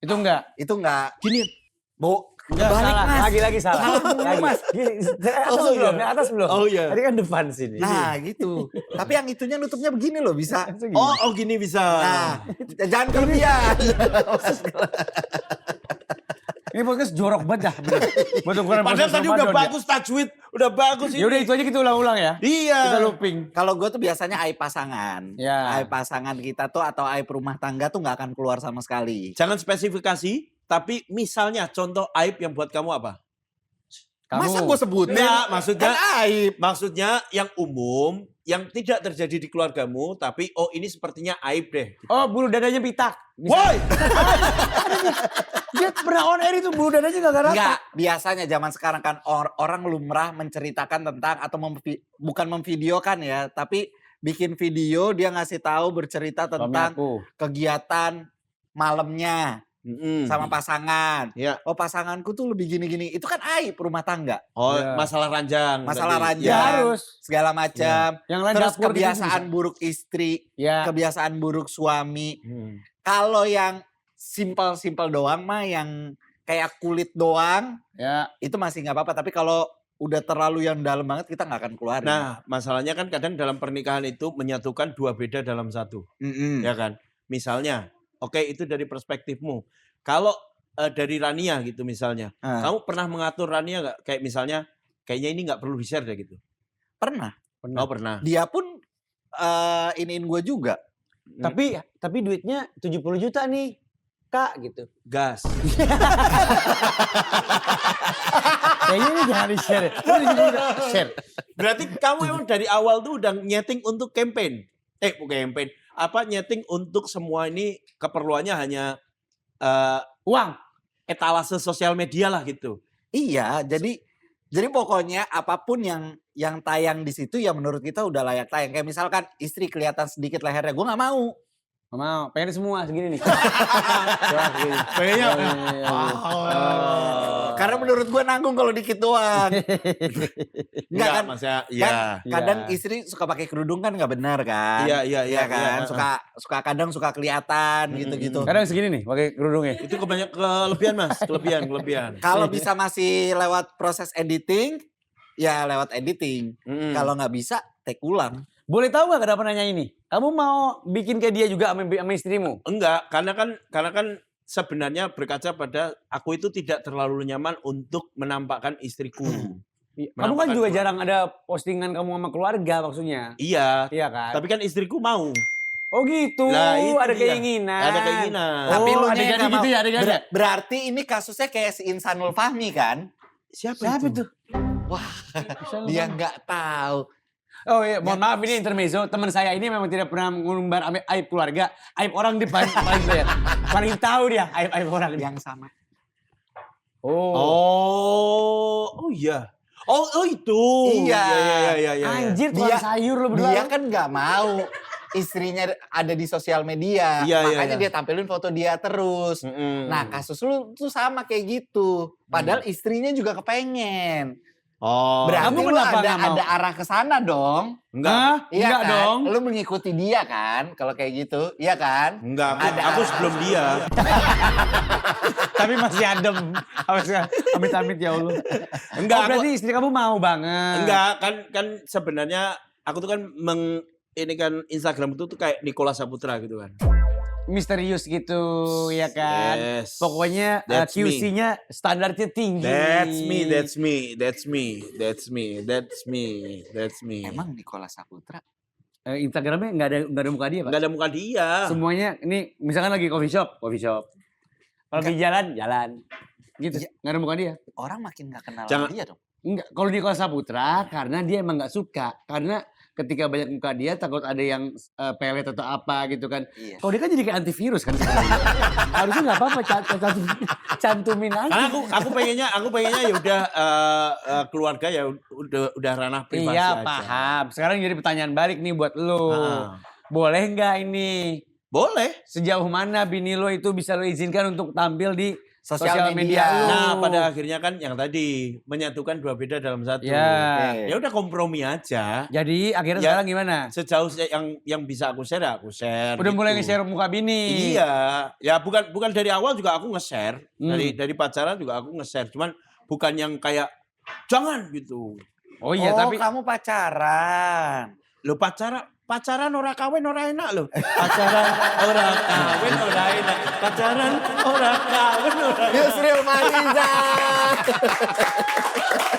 itu enggak. itu enggak. Gini, Bu, Enggak, balik, salah. Mas. Lagi salah. Salah, Mas. Gini, atas belum. Oh iya. Tadi kan depan sini. Nah gitu. Tapi yang itunya nutupnya begini loh bisa. Oh gini bisa. Nah, jangan kelebihan. Ini podcast jorok banget dah. Buat ukuran Padahal podcast tadi udah Ramadan, bagus tajwid, udah bagus ini. Ya udah itu aja kita ulang-ulang ya. Iya. Kita looping. Kalau gue tuh biasanya aib pasangan. Ya. Aib pasangan kita tuh atau aib rumah tangga tuh nggak akan keluar sama sekali. Jangan spesifikasi, tapi misalnya contoh aib yang buat kamu apa? Masa gue sebutin? Enggak, maksudnya Kan aib. maksudnya yang umum, yang tidak terjadi di keluargamu, tapi oh ini sepertinya aib deh. Oh, bulu dadanya pitak. Woi, Dia pernah on air itu bulu dadanya gak rata. Enggak, biasanya zaman sekarang kan orang lumrah menceritakan tentang atau bukan memvideokan ya, tapi bikin video dia ngasih tahu bercerita tentang kegiatan malamnya sama pasangan. Ya. Oh pasanganku tuh lebih gini-gini. Itu kan aib rumah tangga. Oh, Ya. masalah ranjang. Masalah berarti. ranjang, Ya, harus. segala macam. Yang lain Terus dapur gitu kebiasaan bisa. buruk istri, Ya. kebiasaan buruk suami. Hmm. Kalau yang simpel-simpel doang mah yang kayak kulit doang, Ya. itu masih nggak apa-apa. Tapi kalau udah terlalu yang dalam banget kita nggak akan keluarin. Nah, masalahnya kan kadang dalam pernikahan itu menyatukan dua beda dalam satu. Mm-mm. Ya kan? Misalnya, oke itu dari perspektifmu. Kalau dari Rania gitu misalnya. Kamu pernah mengatur Rania nggak? Kayak misalnya, kayaknya ini nggak perlu di-share deh gitu. Pernah. Oh pernah. Dia pun iniin gue juga. Tapi duitnya 70 juta nih. Kak gitu. Gas. Kayaknya ini jangan di-share. Share. Berarti kamu emang dari awal tuh udah nyeting untuk campaign. Bukan campaign. Apa nyeting untuk semua ini keperluannya hanya Uang. etalase sosial media lah gitu. Iya, jadi pokoknya apapun yang tayang di situ ya menurut kita udah layak tayang. Kayak misalkan istri kelihatan sedikit lehernya, gue nggak mau. Gak mau. Pengen semua segini nih. Pengennya. Karena menurut gue nanggung kalau dikit doang. Enggak kan? Maksudnya, Kan iya. kadang istri suka pakai kerudung kan nggak benar kan? Iya, kan? iya. Kadang suka kelihatan gitu-gitu. Kadang segini nih pakai kerudungnya. Itu kelebihan mas, kelebihan. Kalau bisa masih lewat proses editing, ya lewat editing. Mm-mm. Kalau nggak bisa, take ulang. Boleh tahu gak kenapa nanya ini? Kamu mau bikin kayak dia juga sama istrimu? Enggak, karena kan sebenarnya berkaca pada aku itu tidak terlalu nyaman untuk menampakkan istriku. Kamu kan juga jarang ada postingan kamu sama keluarga maksudnya. Iya, Iya kan? tapi kan istriku mau. Oh gitu, Nah, itu ada dia. keinginan. Ada keinginan. Tapi lu adegannya gitu ya, adegannya. Berarti ini kasusnya kayak si Insanul Fahmi kan? Siapa itu? Wah, dia nggak tahu. Oh iya, mohon maaf ini intermezzo. Teman saya ini memang tidak pernah mengumbar aib keluarga. Aib orang di paling banyak. Paling tahu dia aib orang. Yang sama. Oh iya. Oh itu. Iya. Iya. Anjir, tukang sayur lo berdua. Dia kan nggak mau. istrinya ada di sosial media, Iya, makanya iya. dia tampilin foto dia terus. Nah, kasus lu tuh sama kayak gitu. Padahal istrinya juga kepengen. Oh. Berarti Kamu lu kenapa nggak mau? ada arah ke sana dong. Enggak. Iya Enggak kan? dong. Lu mengikuti dia kan kalau kayak gitu. Iya kan? Enggak, Ada aku sebelum dia. Tapi masih adem. Amit-amit ya Allah. Enggak, Oh, berarti istri kamu mau banget. Enggak, kan sebenarnya aku tuh kan ini kan Instagram itu tuh kayak Nicholas Saputra gitu kan. Misterius gitu ya kan. Yes. Pokoknya That's me. QC-nya standarnya tinggi. That's me. Emang Nicholas Saputra Instagramnya nggak ada muka dia, Pak? Enggak ada muka dia. Semuanya ini misalkan lagi coffee shop. Kalau di jalan. Gitu, Iya. nggak ada muka dia. orang makin gak kenal Jangan- dia dong. Enggak, kalau Nicholas Saputra karena dia emang nggak suka. Karena ketika banyak muka dia takut ada yang pelet atau apa gitu kan. Iya. Kalau dia kan jadi kayak antivirus kan sekarang. Harusnya nggak apa-apa cantumin aja. Karena aku pengennya ya udah keluarga ya udah ranah privasi Iya aja. paham. Sekarang jadi pertanyaan balik nih buat lo. Ah. Boleh nggak ini? Boleh. Sejauh mana bini lo itu bisa lo izinkan untuk tampil di Sosial sosial media. media lo? Nah, pada akhirnya kan yang tadi menyatukan dua beda dalam satu. Ya. Ya udah kompromi aja. Jadi akhirnya Ya. sekarang gimana? Sejauh yang bisa aku share ya aku share. Udah mulai gitu. nge-share muka bini. Iya, ya bukan dari awal juga aku nge-share. Hmm. Dari pacaran juga aku nge-share. Cuman bukan yang kayak jangan gitu. Oh iya, tapi kamu pacaran. Lo pacaran ora kawin ora enak lo. Pacaran ora kawin ora enak. Pacaran ora kawin ora enak. Yusril Mariza.